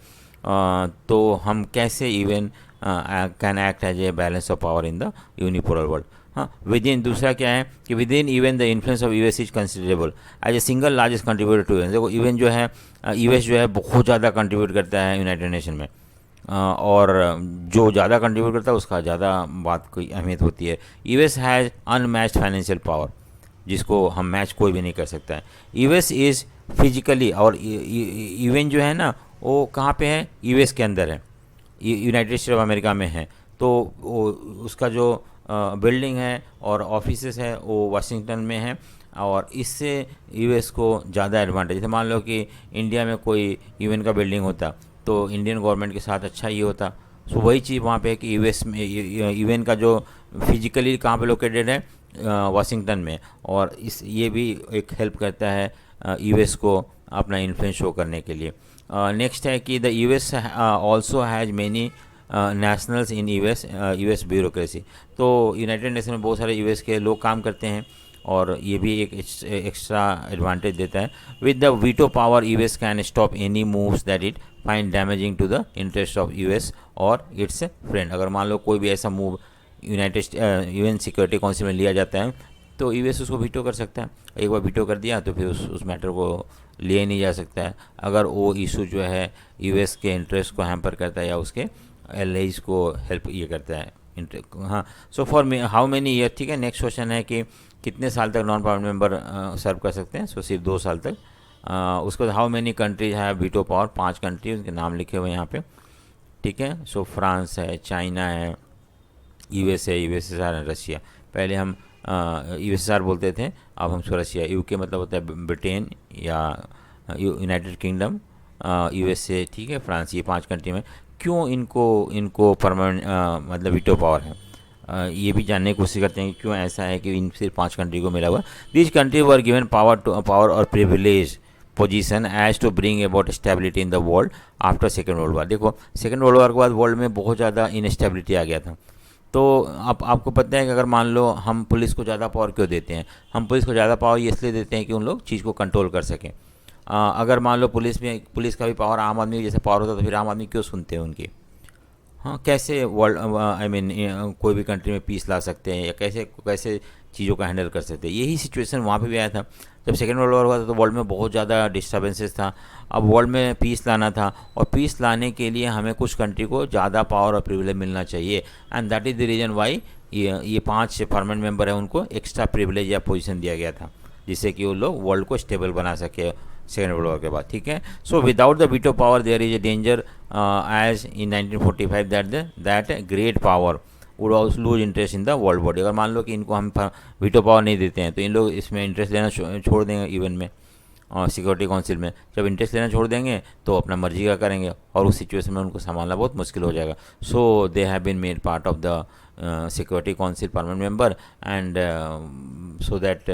Speaker 1: तो हम कैसे UN can act as a balance of power in the unipolar world? हाँ, विद इन, दूसरा क्या है कि within UN the influence of US is considerable as a single largest contributor to UN. देखो, यूएन जो है, US जो है बहुत ज़्यादा कंट्रीब्यूट करता है यूनाइटेड नेशन में, और जो ज़्यादा कंट्रीब्यूट करता है उसका ज़्यादा बात कोई अहमियत होती है। US has unmatched financial power, जिसको हम मैच कोई भी नहीं कर सकता है। यूएस इज़ फिजिकली, और यूएन जो है ना, वो कहाँ पे है? यूएस के अंदर है, यूनाइटेड स्टेट ऑफ अमेरिका में है। तो उसका जो बिल्डिंग है और ऑफिसेस है वो वाशिंगटन में है, और इससे यूएस को ज़्यादा एडवांटेज। जैसे मान लो कि इंडिया में कोई यूएन का बिल्डिंग होता, तो इंडियन गवर्नमेंट के साथ अच्छा ये होता। सो वही चीज़ वहाँ पे है कि यूएस में यूएन का जो फिजिकली कहाँ पे लोकेटेड है, वाशिंगटन में, और ये भी एक हेल्प करता है यूएस को अपना इन्फ्लुएंस शो करने के लिए। नेक्स्ट है कि the US also has many nationals in US bureaucracy. तो यूनाइटेड नेशन में बहुत सारे यूएस के लोग काम करते हैं, और ये भी एक एक्स्ट्रा एडवांटेज देता है। With the veto power, US can stop any moves that it find damaging to the interest of US और इट्स फ्रेंड। अगर मान लो कोई भी ऐसा मूव यूएन सिक्योरिटी काउंसिल में लिया जाता है, तो यूएस उसको वीटो कर सकता है। एक बार वीटो कर दिया तो फिर उस मैटर को लिया नहीं जा सकता है, अगर वो इशू जो है यूएस के इंटरेस्ट को हैम्पर करता है या उसके एलाइज को हेल्प ये करता है। हाँ, so for how many year. ठीक है, नेक्स्ट क्वेश्चन है कि कितने साल तक नॉन परमानेंट मेंबर सर्व कर सकते हैं? सो सिर्फ 2 साल तक उसको हाउ मेनी कंट्रीज है वीटो पावर, 5 कंट्री उनके नाम लिखे हुए हैं यहाँ पे, ठीक है। सो फ्रांस है, चाइना है, यूएसएसआर है, रशिया। पहले हम यूएसएसआर बोलते थे, अब हम रशिया। यूके मतलब होता है ब्रिटेन या यूनाइटेड किंगडम, यूएसए, ठीक है, फ्रांस। ये 5 कंट्री में क्यों इनको इनको परमानेंट मतलब वीटो पावर है, ये भी जानने की कोशिश करते हैं कि क्यों ऐसा है कि इन सिर्फ 5 कंट्री को मिला हुआ। These country were given power और privilege position as to bring about stability in the world after second world war. देखो सेकेंड वर्ल्ड वार के बाद वर्ल्ड में बहुत ज़्यादा इनस्टेबिलिटी आ गया था। तो अब आपको पता है कि अगर मान लो हम पुलिस को ज़्यादा पावर क्यों देते हैं, हम पुलिस को ज़्यादा पावर ये इसलिए देते हैं कि उन लोग चीज़ को कंट्रोल कर सकें। अगर मान लो पुलिस का भी पावर आम आदमी जैसे पावर होता तो फिर आम आदमी क्यों सुनते हैं उनकी। हाँ, कैसे वर्ल्ड आई मीन कोई भी कंट्री में पीस ला सकते हैं या कैसे कैसे चीज़ों का हैंडल कर सकते हैं। यही सिचुएशन वहाँ पे भी आया था जब सेकेंड वर्ल्ड वॉर हुआ था, तो वर्ल्ड में बहुत ज़्यादा डिस्टर्बेंसेस था। अब वर्ल्ड में पीस लाना था और पीस लाने के लिए हमें कुछ कंट्री को ज़्यादा पावर और प्रिविलेज मिलना चाहिए, and that is the reason Y ये 5 परमानेंट मेंबर है उनको एक्स्ट्रा प्रिविलेज या पोजीशन दिया गया था, जिससे कि वो लोग वर्ल्ड को स्टेबल बना सके सेकेंड वर्ल्ड वॉर के बाद, ठीक है। So without the veto power there is a danger as in 1945 that great power would also lose interest in the world body. अगर मान लो कि इनको हम वीटो पावर नहीं देते हैं तो इन लोग इसमें इंटरेस्ट लेना छोड़ देंगे, इवन में सिक्योरिटी काउंसिल में जब इंटरेस्ट लेना छोड़ देंगे तो अपना मर्जी का करेंगे और उस सिचुएशन में उनको संभालना बहुत मुश्किल हो जाएगा। So they have been made part of the security council permanent member and so that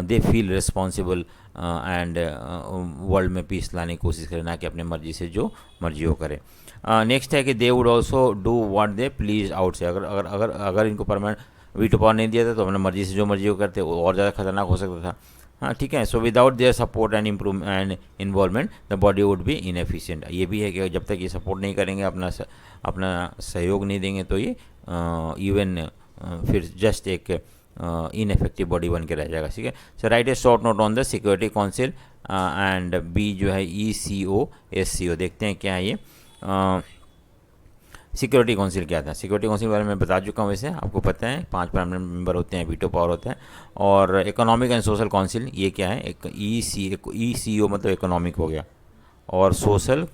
Speaker 1: they feel responsible and world में पीस लाने की कोशिश करें, ना कि अपने मर्जी से जो मर्जी हो करे। नेक्स्ट है कि they would also do what they please out से। अगर अगर अगर अगर इनको परमानेंट वीटो पावर नहीं दिया था तो अपने मर्जी से जो मर्जी हो करते, वो और ज़्यादा खतरनाक हो सकता था। हाँ, ठीक है। So without their support and improve and involvement the body would be inefficient. ये भी है कि जब तक ये सपोर्ट नहीं करेंगे, अपना सहयोग नहीं देंगे, तो ये इवन फिर जस्ट एक इनफेक्टिव बॉडी बन के रह जाएगा, ठीक है। So write a short note on the security council and B जो है ECOSCO। देखते हैं क्या है ये सिक्योरिटी काउंसिल क्या था। सिक्योरिटी काउंसिल के बारे में बता चुका हूँ, वैसे आपको पता है 5 परमानेंट मेंबर होते हैं, वीटो पावर होता है। और इकोनॉमिक एंड सोशल काउंसिल ये क्या है, एक ECO मतलब इकोनॉमिक हो गया, और सोशल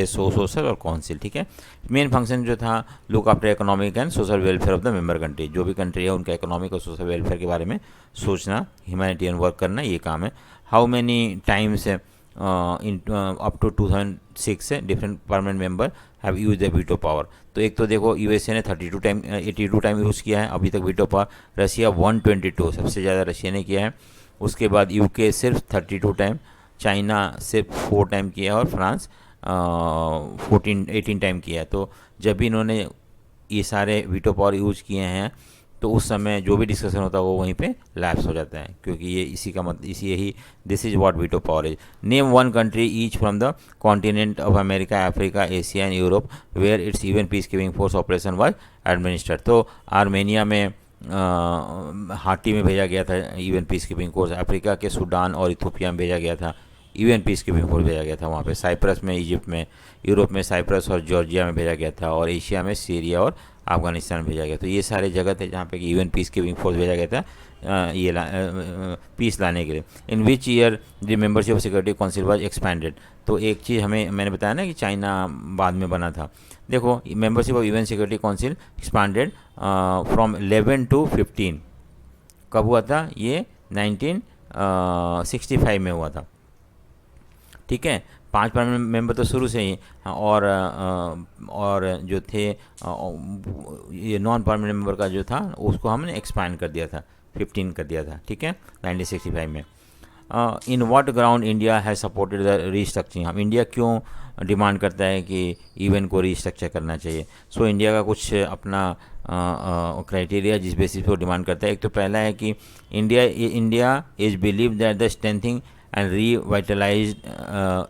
Speaker 1: सोशल और काउंसिल, ठीक है। मेन फंक्शन जो था look after economic and social welfare of the member country. जो भी कंट्री है उनका इकोनॉमिक और सोशल वेलफेयर के बारे में सोचना, ह्यूमैनिटेरियन वर्क करना, ये काम है। How many times in up to 2006 different permanent member have use the veto power. तो एक तो देखो यूएसए ने 82 टाइम यूज़ किया है अभी तक वीटो पावर। रशिया 122, सबसे ज़्यादा रशिया ने किया है। उसके बाद यूके सिर्फ 32 टाइम, चाइना सिर्फ 4 टाइम किया है, और फ्रांस 18 टाइम किया है। तो जब भी इन्होंने ये सारे वीटो पावर यूज किए हैं तो उस समय जो भी डिस्कशन होता है वो वहीं पे लैप्स हो जाता है, क्योंकि ये इसी का मतलब इसी यही this is what veto power is. Name one country each from the continent of America, Africa, Asia and Europe where its even peace keeping force operation was administered. तो आर्मेनिया में हाटी में भेजा गया था UN peace keeping force, Africa के Sudan और Ethiopia में भेजा गया था, यूएन पीस कीपिंग फोर्स भेजा गया था वहाँ पे, साइप्रस में, इजिप्ट में, यूरोप में साइप्रस और जॉर्जिया में भेजा गया था, और एशिया में सीरिया और अफगानिस्तान भेजा गया। तो ये सारे जगह थे जहाँ पे यूएन पीस कीपिंग फोर्स भेजा गया था पीस लाने के लिए। In which year the membership of security council was expanded. तो एक चीज़ मैंने बताया ना कि चाइना बाद में बना था। देखो membership of UN security council expanded from 11 to 15। कब हुआ था ये? 1965 में हुआ था, ठीक है। 5 परमानेंट मेंबर तो शुरू से ही, और जो थे ये नॉन परमानेंट मेंबर का जो था उसको हमने एक्सपैंड कर दिया था, 15 कर दिया था, ठीक है, 1965 में। In what ground India has supported the restructuring. हम इंडिया क्यों डिमांड करता है कि इवन को रीस्ट्रक्चर करना चाहिए? सो इंडिया का कुछ अपना क्राइटेरिया जिस बेसिस पे वो डिमांड करता है। एक तो पहला है कि India is believe that the strengthening and revitalised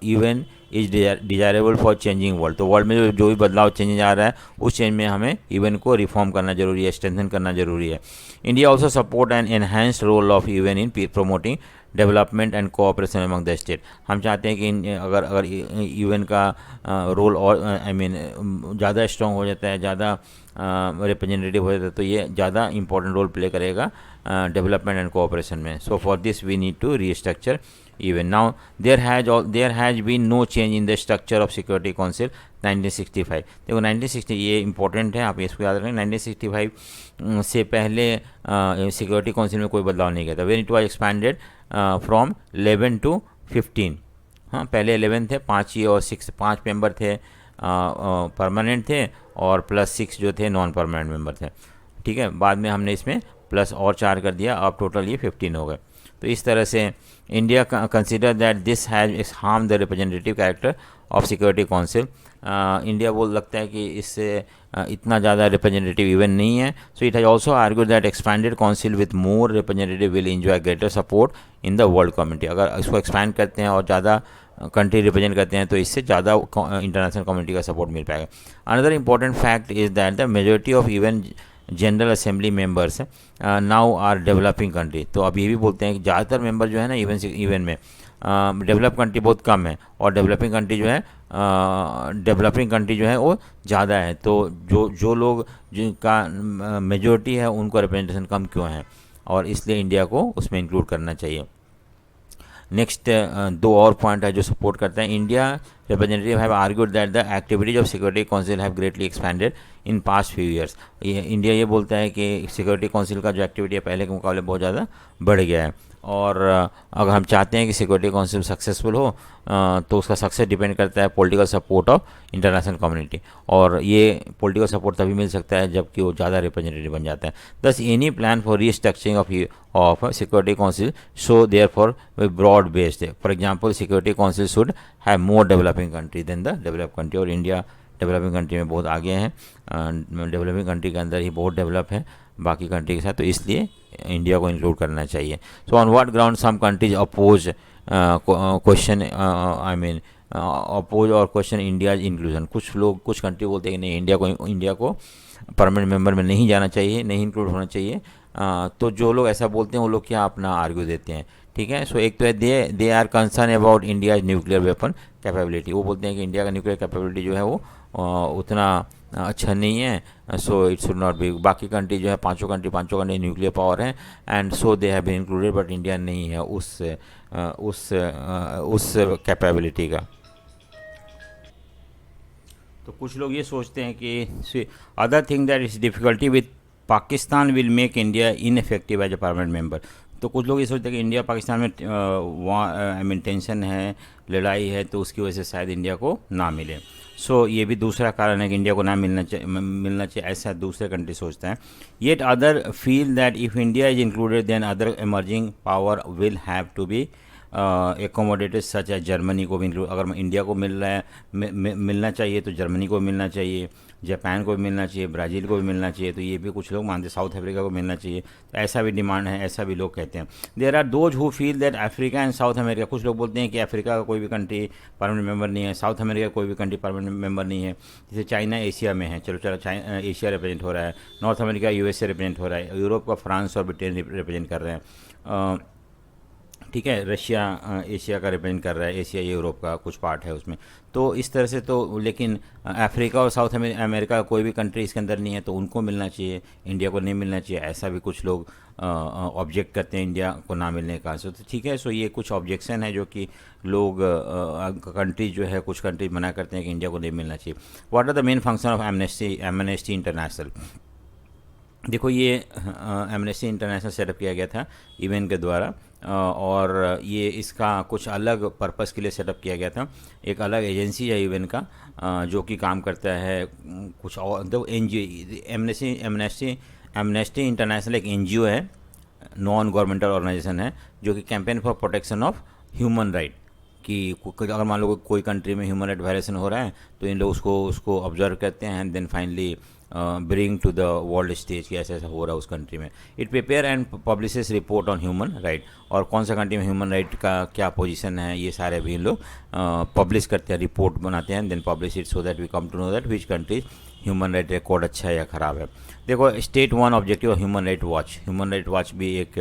Speaker 1: even is desirable for changing world. तो वर्ल्ड में जो भी बदलाव चेंज आ रहा है उस चेंज में हमें इवन को रिफॉर्म करना जरूरी है, स्ट्रेंथन करना जरूरी है। India also support and enhanced role of UN in promoting development and cooperation among the state. हम चाहते हैं कि अगर यूएन का रोल और ज़्यादा स्ट्रॉन्ग हो जाता है, ज़्यादा रिप्रेजेंटेटिव हो जाता है, तो ये ज़्यादा इंपॉर्टेंट रोल प्ले करेगा डेवलपमेंट एंड कोऑपरेशन में। So for this we need to restructure even. Now there has been no change in the structure of Security Council 1965. देखो 1960 ये इंपॉर्टेंट है, आप इसको याद रखें. 1965 से पहले सिक्योरिटी काउंसिल में कोई बदलाव नहीं किया था. When it was expanded from 11 to 15. हाँ, पहले 11 थे, 5 और 6, 5 मेंबर थे परमानेंट थे और प्लस 6 जो थे नॉन परमानेंट मेंबर थे. ठीक है, बाद में हमने इसमें प्लस और 4 कर दिया, अब टोटल ये 15 हो गए. तो इस तरह से India consider that this has harm the representative character of security council. India बोल लगता है कि इससे इतना ज़्यादा रिप्रेजेंटेटिव इवन नहीं है. So it has also argued that expanded council with more representative will enjoy greater support in the world community. अगर इसको एक्सपैंड करते हैं और ज़्यादा कंट्री रिप्रेजेंट करते हैं तो इससे ज़्यादा इंटरनेशनल कम्युनिटी का सपोर्ट मिल पाएगा. Another important fact is that the majority of even general assembly members now are developing country. तो अब ये भी बोलते हैं कि ज़्यादातर मेंबर जो है ना इवन में डेवलप कंट्री बहुत कम है और डेवलपिंग कंट्री जो है वो ज़्यादा है. तो जो लोग जिनका मेजोरिटी है उनको रिप्रेजेंटेशन कम क्यों है, और इसलिए इंडिया को उसमें इंक्लूड करना चाहिए. नेक्स्ट 2 और पॉइंट है जो सपोर्ट करते हैं. India representative have argued that the activities of security council have greatly expanded in past few years. India ये बोलता है कि सिक्योरिटी काउंसिल का जो एक्टिविटी है पहले के मुकाबले बहुत ज़्यादा बढ़ गया है, और अगर हम चाहते हैं कि सिक्योरिटी काउंसिल सक्सेसफुल हो तो उसका सक्सेस डिपेंड करता है political support of international community, और ये पॉलिटिकल सपोर्ट तभी मिल सकता है जबकि वो ज़्यादा रिप्रेजेंटेटिव बन जाता है. Thus any plan for restructuring of security council so there for broad based. For example security council should have more developing country than the develop country, और इंडिया डेवलपिंग कंट्री में बहुत आगे हैं. डेवलपिंग कंट्री के अंदर ही बहुत develop है बाकी कंट्री के साथ, तो इसलिए इंडिया को इंक्लूड करना चाहिए. So on what ground some countries oppose question oppose और क्वेश्चन इंडियाज इंक्लूजन. कुछ कंट्री बोलते हैं कि नहीं, इंडिया को परमानेंट मेंबर में नहीं जाना चाहिए, नहीं इंक्लूड होना चाहिए. तो जो लोग ऐसा बोलते हैं वो लोग क्या अपना आर्ग्यू देते हैं. ठीक है, सो एक तो है they are concern about India's nuclear weapon capability. वो बोलते हैं कि इंडिया का न्यूक्लियर कैपेबिलिटी जो है वो उतना अच्छा नहीं है, so it should not be. बाकी कंट्री जो है पांचों कंट्री न्यूक्लियर पावर हैं and so they have been included, but India नहीं है उस कैपेबिलिटी का. तो कुछ लोग ये सोचते हैं कि other thing that is difficulty with Pakistan will make India ineffective as a permanent member. तो कुछ लोग ये सोचते हैं कि इंडिया पाकिस्तान में टेंशन है, लड़ाई है, तो उसकी वजह से शायद इंडिया को ना मिले. सो ये भी दूसरा कारण है कि इंडिया को ना मिलना चाहिए, ऐसा दूसरे कंट्री सोचता है. Yet other feel that if India is included then other emerging power will have to be accommodated such as Germany को भी इंक्लूड. अगर इंडिया को मिलना चाहिए तो जर्मनी को मिलना चाहिए, जापान को भी मिलना चाहिए, ब्राज़ील को भी मिलना चाहिए. तो ये भी कुछ लोग मानते हैं, साउथ अफ्रीका को मिलना चाहिए. तो ऐसा भी डिमांड है, ऐसा भी लोग कहते हैं. There are those who feel that Africa and South America. कुछ लोग बोलते हैं कि अफ्रीका का कोई भी कंट्री परमानेंट मेंबर नहीं है, साउथ अमेरिका का कोई भी कंट्री परमानेंट मेंबर नहीं है. जैसे चाइना एशिया में है, चलो एशिया रिप्रेजेंट हो रहा है, नॉर्थ अमेरिका USA रिप्रेजेंट हो रहा है, यूरोप का फ्रांस और ब्रिटेन रिप्रेजेंट कर रहे हैं. ठीक है, रशिया एशिया का रिप्रेजेंट कर रहा है, एशिया यूरोप का कुछ पार्ट है उसमें. तो इस तरह से तो, लेकिन अफ्रीका और साउथ अमेरिका का कोई भी कंट्री इसके अंदर नहीं है, तो उनको मिलना चाहिए, इंडिया को नहीं मिलना चाहिए, ऐसा भी कुछ लोग ऑब्जेक्ट करते हैं इंडिया को ना मिलने का. सो तो ठीक है, सो ये कुछ ऑब्जेक्शन है जो कि लोग कंट्री जो है, कुछ कंट्री मना करते हैं कि इंडिया को नहीं मिलना चाहिए. What are the main function of Amnesty International. देखो ये एमनेस्टी इंटरनेशनल सेटअप किया गया था यूएन के द्वारा, और ये इसका कुछ अलग पर्पस के लिए सेटअप किया गया था. एक अलग एजेंसी है यूएन का जो कि काम करता है कुछ और. तो एमनेस्टी इंटरनेशनल एक NGO है, नॉन गवर्नमेंटल ऑर्गेनाइजेशन है, जो कि campaign for protection of human right. कि अगर मान लो कोई कंट्री में ह्यूमन राइट वायलेशन हो रहा है तो इन लोग उसको ऑब्जर्व करते हैं and then finally bring to the world stage कि ऐसा ऐसा हो रहा है उस कंट्री में. It prepare and publishes report on human right, और कौन सा कंट्री में ह्यूमन राइट का क्या पोजीशन है ये सारे भी इन लोग पब्लिश करते हैं, रिपोर्ट बनाते हैं, then publish it so that we come to know that which country human right record अच्छा है या ख़राब है. देखो state 1 objective human right watch. Human right watch भी एक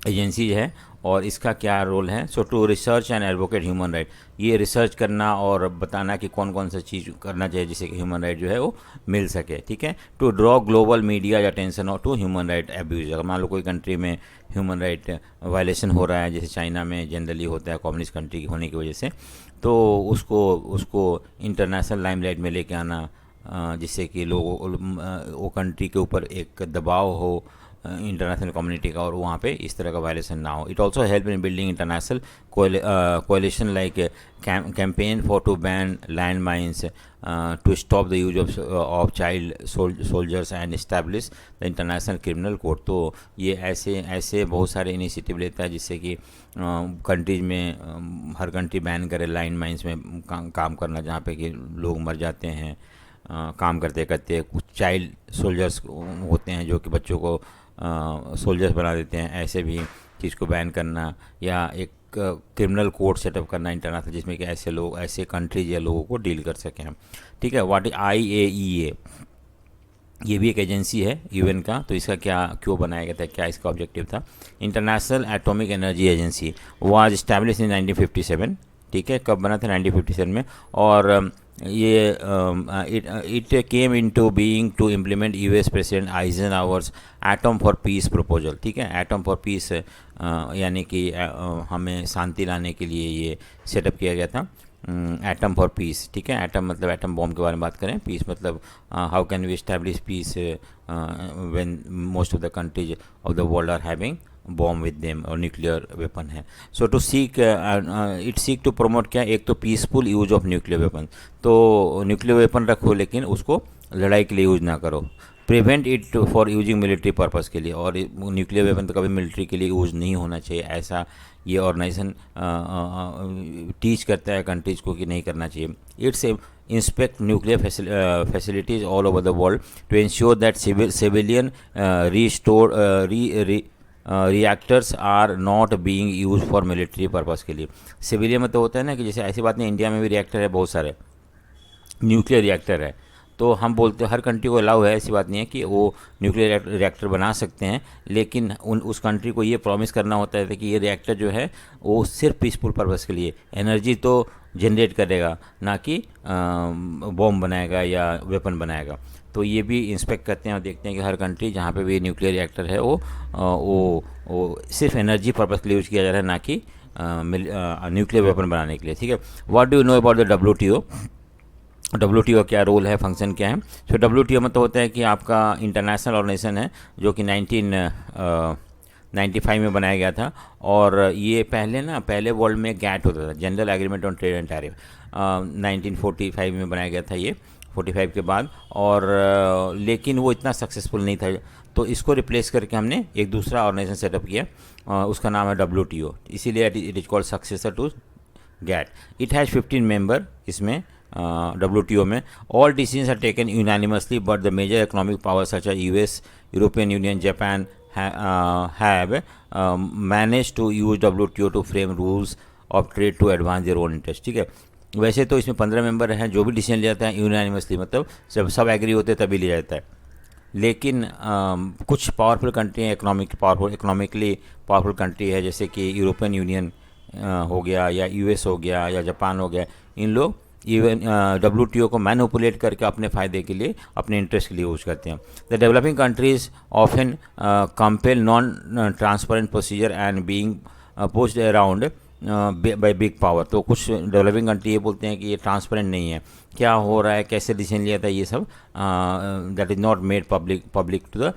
Speaker 1: एजेंसी है और इसका क्या रोल है? So to research and advocate human right, ये रिसर्च करना और बताना कि कौन कौन सा चीज़ करना चाहिए जिससे कि ह्यूमन राइट जो है वो मिल सके, ठीक है। To draw global media attention और टू ह्यूमन राइट एब्यूज, अगर मान लो कोई कंट्री में ह्यूमन राइट वायलेशन हो रहा है, जैसे चाइना में जनरली होता है कम्युनिस्ट कंट्री होने की वजह से, तो उसको उसको इंटरनेशनल लाइमलाइट में लेके आना, जिससे कि लोगों वो कंट्री के ऊपर एक दबाव हो इंटरनेशनल कम्युनिटी का, और वहाँ पे इस तरह का वायलेशन ना हो। It also help in building international coalition like campaign for to ban land mines, to stop the use of child soldiers and establish the international criminal court. तो ये ऐसे बहुत सारे इनिशिएटिव लेता है जिससे कि कंट्रीज में हर कंट्री बैन करे लैंड माइंस में काम करना, जहाँ पे कि लोग मर जाते हैं काम करते करते। कुछ चाइल्ड सोल्जर्स होते हैं जो कि बच्चों को सोल्जर्स बना देते हैं, ऐसे भी चीज़ को बैन करना, या एक क्रिमिनल कोर्ट सेटअप करना इंटरनेशनल, जिसमें कि ऐसे लोग, ऐसे कंट्रीज या लोगों को डील कर सकें हम, ठीक है। What is IAEA? ये भी एक एजेंसी है यूएन का, तो इसका क्या क्यों बनाया गया था, क्या इसका ऑब्जेक्टिव था? International atomic energy agency was establish in 1957, ठीक है। कब बना था? 1957 में। और ये it came into being to implement US president Eisenhower's atom for peace proposal, ठीक है। एटम फॉर पीस यानी कि हमें शांति लाने के लिए ये सेटअप किया गया था, एटम फॉर पीस, ठीक है। एटम मतलब एटम बॉम्ब के बारे में बात करें, पीस मतलब how can we establish peace when most of the countries of the world are having bomb with them, और न्यूक्लियर वेपन है। So to seek it seek to promote क्या? एक तो peaceful use of nuclear weapon, तो nuclear weapon रखो लेकिन उसको लड़ाई के लिए यूज ना करो। Prevent it for using military purpose के लिए, और न्यूक्लियर वेपन तो कभी मिलिट्री के लिए यूज़ नहीं होना चाहिए, ऐसा ये ऑर्गेनाइजेशन टीच करता है कंट्रीज़ को कि नहीं करना चाहिए। It's inspect nuclear facilities all over the world to ensure that civilian restore reactors are not being use for military purpose के लिए। सिविलियन में तो होता है ना कि जैसे ऐसी बात नहीं, इंडिया में भी रिएक्टर है, बहुत सारे न्यूक्लियर रिएक्टर है, तो हम बोलते हर कंट्री को अलाउ है, ऐसी बात नहीं है कि वो न्यूक्लियर रिएक्टर बना सकते हैं, लेकिन उस कंट्री को ये प्रॉमिस करना होता है कि ये रिएक्टर जो है वो सिर्फ पीसफुल पर्पज़ के लिए एनर्जी तो जनरेट करेगा, ना कि बॉम्ब बनाएगा या वेपन बनाएगा। तो ये भी इंस्पेक्ट करते हैं और देखते हैं कि हर कंट्री जहाँ पे भी न्यूक्लियर रिएक्टर है वो सिर्फ एनर्जी पर्पज़ के लिए यूज़ किया जा रहा है, ना कि न्यूक्लियर वेपन बनाने के लिए, ठीक है। What do you know about the WTO? WTO क्या रोल है, फंक्शन क्या है? तो WTO मतलब होता है कि आपका इंटरनेशनल ऑर्गेनाइजेशन है जो कि 1995 में बनाया गया था, और ये पहले वर्ल्ड में गैट होता था, general agreement on trade and tariff, 1945 में बनाया गया था ये, 45 के बाद, और लेकिन वो इतना सक्सेसफुल नहीं था, तो इसको रिप्लेस करके हमने एक दूसरा ऑर्गेनाइजेशन सेटअप किया, उसका नाम है WTO, इसीलिए it is called successor to GATT. It has 15 member इसमें WTO में। All decisions are taken unanimously, but the major economic power such as US, European Union, Japan have managed to use WTO to frame rules of trade to advance their own interest, ठीक है। वैसे तो इसमें 15 member हैं, जो भी decision लिया जाता है यूनानिमसली, मतलब जब सब एग्री होते हैं तभी लिया जाता है, लेकिन कुछ पावरफुल कंट्री हैं, इकोनॉमिकली पावरफुल कंट्री है, जैसे कि यूरोपियन यूनियन हो गया, या US हो गया, या जापान हो गया, इन लोग इवन WTO को मैनिपुलेट करके अपने फ़ायदे के लिए, अपने इंटरेस्ट के लिए यूज करते हैं। The developing countries often compel non transparent procedure and being pushed around by big power. तो कुछ डेवलपिंग कंट्री ये बोलते हैं कि ये ट्रांसपेरेंट नहीं है, क्या हो रहा है, कैसे डिसीजन लिया था, ये सब that is not made public to the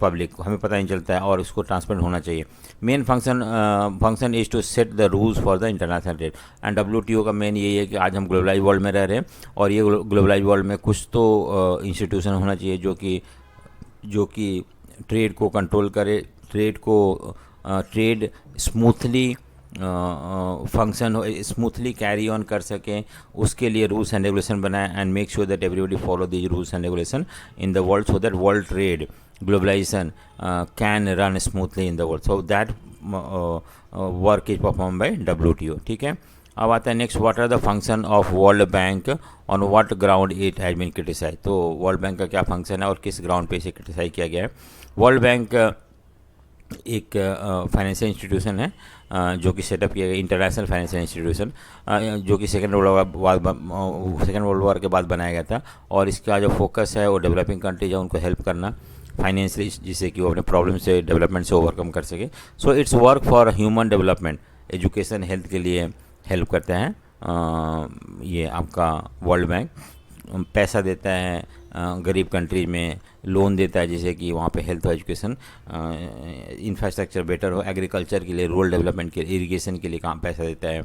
Speaker 1: public, हमें पता नहीं चलता है, और इसको ट्रांसपेरेंट होना चाहिए। Main function is to set the rules for the international trade, and WTO का मेन यही है कि आज हम ग्लोबलाइज वर्ल्ड में रह रहे हैं, और ये ग्लोबलाइज वर्ल्ड में कुछ तो इंस्टीट्यूशन होना चाहिए जो कि ट्रेड को कंट्रोल करे, ट्रेड स्मूथली फंक्शन हो, स्मूथली कैरी ऑन कर सकें, उसके लिए रूल्स एंड रेगुलेशन बनाए, and make sure that everybody follow these rules and regulation in the world, so that world trade globalization can run smoothly in the world, so that work is perform by WTO, ठीक है। अब आता है next, what are the function of world bank, on what ground it has been criticise. तो world bank का क्या function है और किस ग्राउंड पे इसे क्रिटिसाइज किया गया है? वर्ल्ड बैंक एक फाइनेंशियल इंस्टीट्यूशन है जो कि सेटअप किया गया, इंटरनेशनल फाइनेंशियल इंस्टीट्यूशन, जो कि सेकेंड वर्ल्ड वॉर के बाद बनाया गया था। और इसका जो फोकस है वो डेवलपिंग कंट्रीज है उनको हेल्प करना फाइनेंशियली, जिससे कि वो अपने प्रॉब्लम से, डेवलपमेंट से ओवरकम कर सके। So it's work for human development, education, health के लिए हेल्प करते हैं। ये आपका वर्ल्ड बैंक पैसा देता है गरीब कंट्रीज में, लोन देता है जिससे कि वहाँ पे हेल्थ और एजुकेशन, इंफ्रास्ट्रक्चर बेटर हो, एग्रीकल्चर के लिए, रूरल डेवलपमेंट के लिए, इरिगेशन के लिए काम पैसा देता है,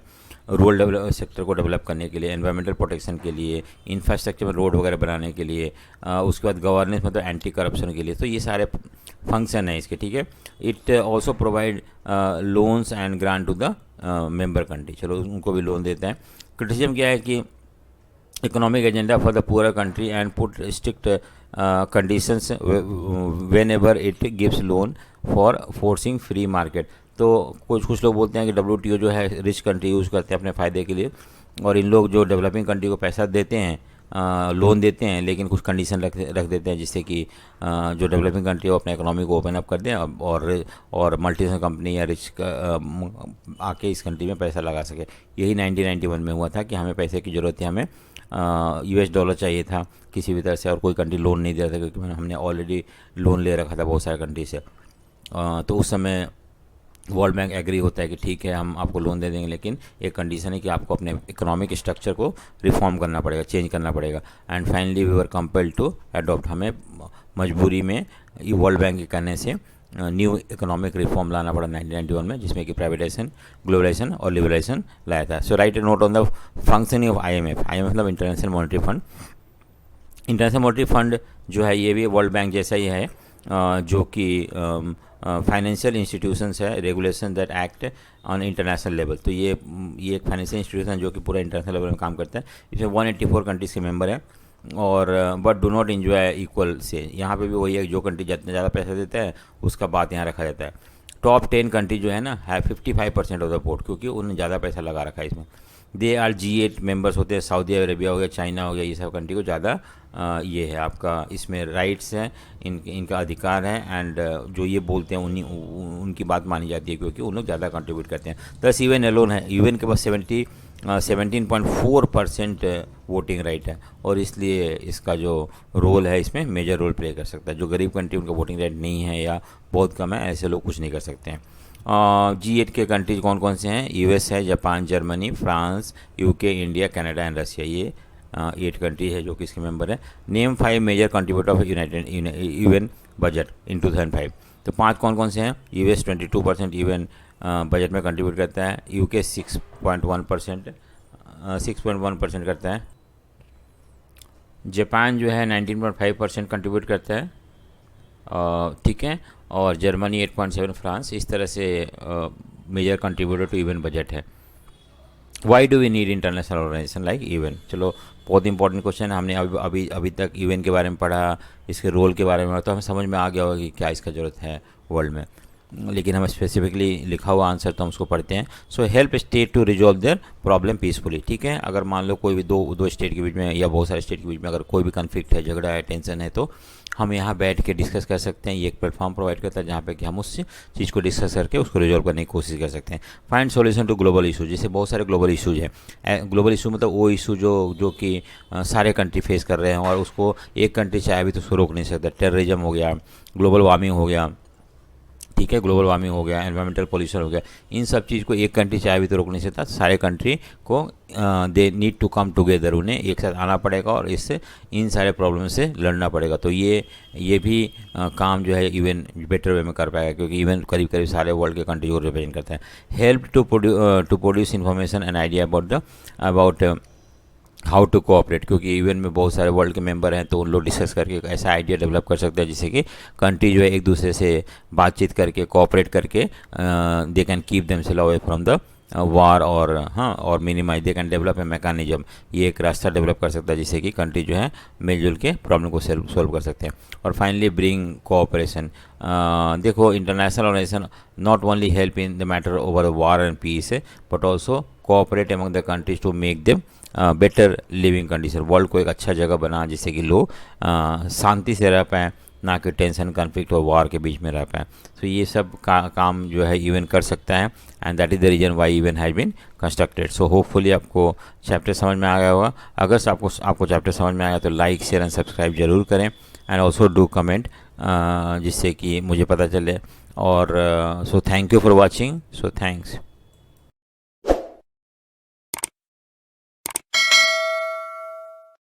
Speaker 1: रूरल डेवलप सेक्टर को डेवलप करने के लिए, एनवायरमेंटल प्रोटेक्शन के लिए, इंफ्रास्ट्रक्चर में रोड वगैरह बनाने के लिए, उसके बाद गवर्नेंस मतलब एंटी करप्शन के लिए। तो ये सारे फंक्शन है इसके, ठीक है। It also provide loans and grant to the member country, चलो उनको भी लोन देता है। क्रिटिसिज्म क्या है कि economic agenda for the poorer country and put strict conditions whenever it gives loan for forcing free market। तो कुछ लोग बोलते हैं कि WTO जो है रिच कंट्री यूज़ करते हैं अपने फ़ायदे के लिए, और इन लोग जो डेवलपिंग कंट्री को पैसा देते हैं, लोन देते हैं, लेकिन कुछ कंडीशन रख देते हैं जिससे कि जो डेवलपिंग कंट्री वो अपने इकोनॉमी को ओपन अप कर दें और मल्टीनेशनल कंपनी या रिच आके इस कंट्री में पैसा लगा सके। यही 1991 में हुआ था कि हमें पैसे की ज़रूरत थी, हमें $US चाहिए था किसी भी तरह से, और कोई कंट्री लोन नहीं दे रहा था क्योंकि हमने ऑलरेडी लोन ले रखा था बहुत सारे कंट्री से। तो उस समय वर्ल्ड बैंक एग्री होता है कि ठीक है हम आपको लोन दे देंगे, लेकिन एक कंडीशन है कि आपको अपने इकोनॉमिक स्ट्रक्चर को रिफॉर्म करना पड़ेगा, चेंज करना पड़ेगा। And finally we were compelled to adopt, हमें मजबूरी में वर्ल्ड बैंक के कहने से न्यू इकोनॉमिक रिफॉर्म लाना पड़ा 1991 में, जिसमें कि प्राइवेटाइजेशन, ग्लोबलाइजेशन और लिबरलाइजेशन लाया था। So write a note on the functioning of IMF। मतलब international monetary fund. International monetary fund जो है ये भी वर्ल्ड बैंक जैसा ही है, जो कि फाइनेंशियल इंस्टीट्यूशंस है, regulation that act on international level. तो ये एक फाइनेंशियल इंस्टीट्यूशन जो कि पूरा इंटरनेशनल लेवल में काम करता है। इसमें 184 कंट्रीज़ के मेंबर हैं, और but do not enjoy equal से। यहाँ पे भी वही है, जो कंट्री जितना ज़्यादा पैसा देता है उसका बात यहाँ रखा जाता है। टॉप 10 कंट्री जो है ना है 55% ऑफ द पोर्ट, क्योंकि उन्होंने ज़्यादा पैसा लगा रखा है इसमें। दे आर G8 मेंबर्स होते हैं, सऊदी अरेबिया हो गया, चाइना हो गया, ये सब कंट्री को ज़्यादा ये है आपका, इसमें राइट्स हैं, इनका अधिकार है, एंड जो ये बोलते हैं उनकी बात मानी जाती है, क्योंकि उन लोग ज़्यादा कंट्रीब्यूट करते हैं। 10 UN एलोन है, UN के पास 17.4% वोटिंग राइट है, और इसलिए इसका जो रोल है इसमें मेजर रोल प्ले कर सकता है। जो गरीब कंट्री उनका वोटिंग राइट नहीं है या बहुत कम है, ऐसे लोग कुछ नहीं कर सकते हैं। G8 के कंट्रीज कौन कौन से हैं? US है, Japan, Germany, France, UK, India, Canada and Russia. ये 8 कंट्री है जो कि इसके मेंबर है। Name 5 major contributor of UN budget in 2005। तो 5 कौन कौन से हैं? US 22% UN बजट में कंट्रीब्यूट करता है, UK 6.1% करता है, जापान जो है 19.5% कंट्रीब्यूट करता है, ठीक है, और जर्मनी 8.7, फ्रांस, इस तरह से major contributor to UN budget है। Why do we need international organisation like UN? चलो बहुत इंपॉर्टेंट क्वेश्चन है। हमने अभी तक UN के बारे में पढ़ा, इसके रोल के बारे में पढ़ा, तो हमें समझ में आ गया होगा कि क्या इसका ज़रूरत है वर्ल्ड में, लेकिन हमें स्पेसिफिकली लिखा हुआ आंसर तो हम उसको पढ़ते हैं। So help state to resolve their problem peacefully, ठीक है। अगर मान लो कोई भी दो स्टेट के बीच में या बहुत सारे स्टेट के बीच में अगर कोई भी कन्फ्लिक्ट है, झगड़ा है, टेंशन है, तो हम यहाँ बैठ के डिस्कस कर सकते हैं। ये एक प्लेटफॉर्म प्रोवाइड करता है जहाँ पे कि हम उस चीज़ को डिस्कस करके उसको रिजॉल्व करने की कोशिश कर सकते हैं। Find solution to global issue, जैसे बहुत सारे ग्लोबल इशूज हैं। ग्लोबल इशू मतलब वो इशू जो कि सारे कंट्री फेस कर रहे हैं, और उसको एक कंट्री चाहे भी तो उसको रोक नहीं सकता। टेररिज्म हो गया, ग्लोबल वार्मिंग हो गया, ठीक है, ग्लोबल वार्मिंग हो गया, एनवायरमेंटल पॉल्यूशन हो गया, इन सब चीज़ को एक कंट्री चाहे भी तो रोक नहीं सकता। सारे कंट्री को they need to come together, उन्हें एक साथ आना पड़ेगा और इससे इन सारे प्रॉब्लम से लड़ना पड़ेगा। तो ये भी काम जो है UN बेटर वे में कर पाएगा, क्योंकि UN करीब सारे वर्ल्ड के कंट्री को रिप्रेजेंट करता है। Help to produce information and idea about how to cooperate, क्योंकि UN में बहुत सारे वर्ल्ड के मेंबर हैं, तो उन लोग डिस्कस करके एक ऐसा आइडिया डेवलप कर सकते हैं जिससे कि कंट्री जो है एक दूसरे से बातचीत करके, कोऑपरेट करके they can keep themselves away from the war, और minimise they can develop a mechanism. ये एक रास्ता डेवलप कर सकता है जिससे कि कंट्री जो है मिलजुल के प्रॉब्लम को सोल्व कर सकते हैं। और फाइनली ब्रिंग कोऑपरेशन। देखो international organisation not only help in the matter over war and peace, but also cooperate among the countries to make them better living condition. World को एक अच्छा जगह बना जिससे कि लोग शांति से रह पाएँ, ना कि टेंशन, कॉन्फ्लिक्ट और वॉर के बीच में रह पाए। तो ये सब काम जो है इवेंट कर सकता है, and that is the reason why event has been constructed. So hopefully आपको चैप्टर समझ में आ गया होगा। अगर आपको चैप्टर समझ में आया तो लाइक, शेयर एंड सब्सक्राइब जरूर करें, एंड ऑल्सो डू कमेंट, जिससे कि मुझे पता चले। और so thank you for watching. So thanks.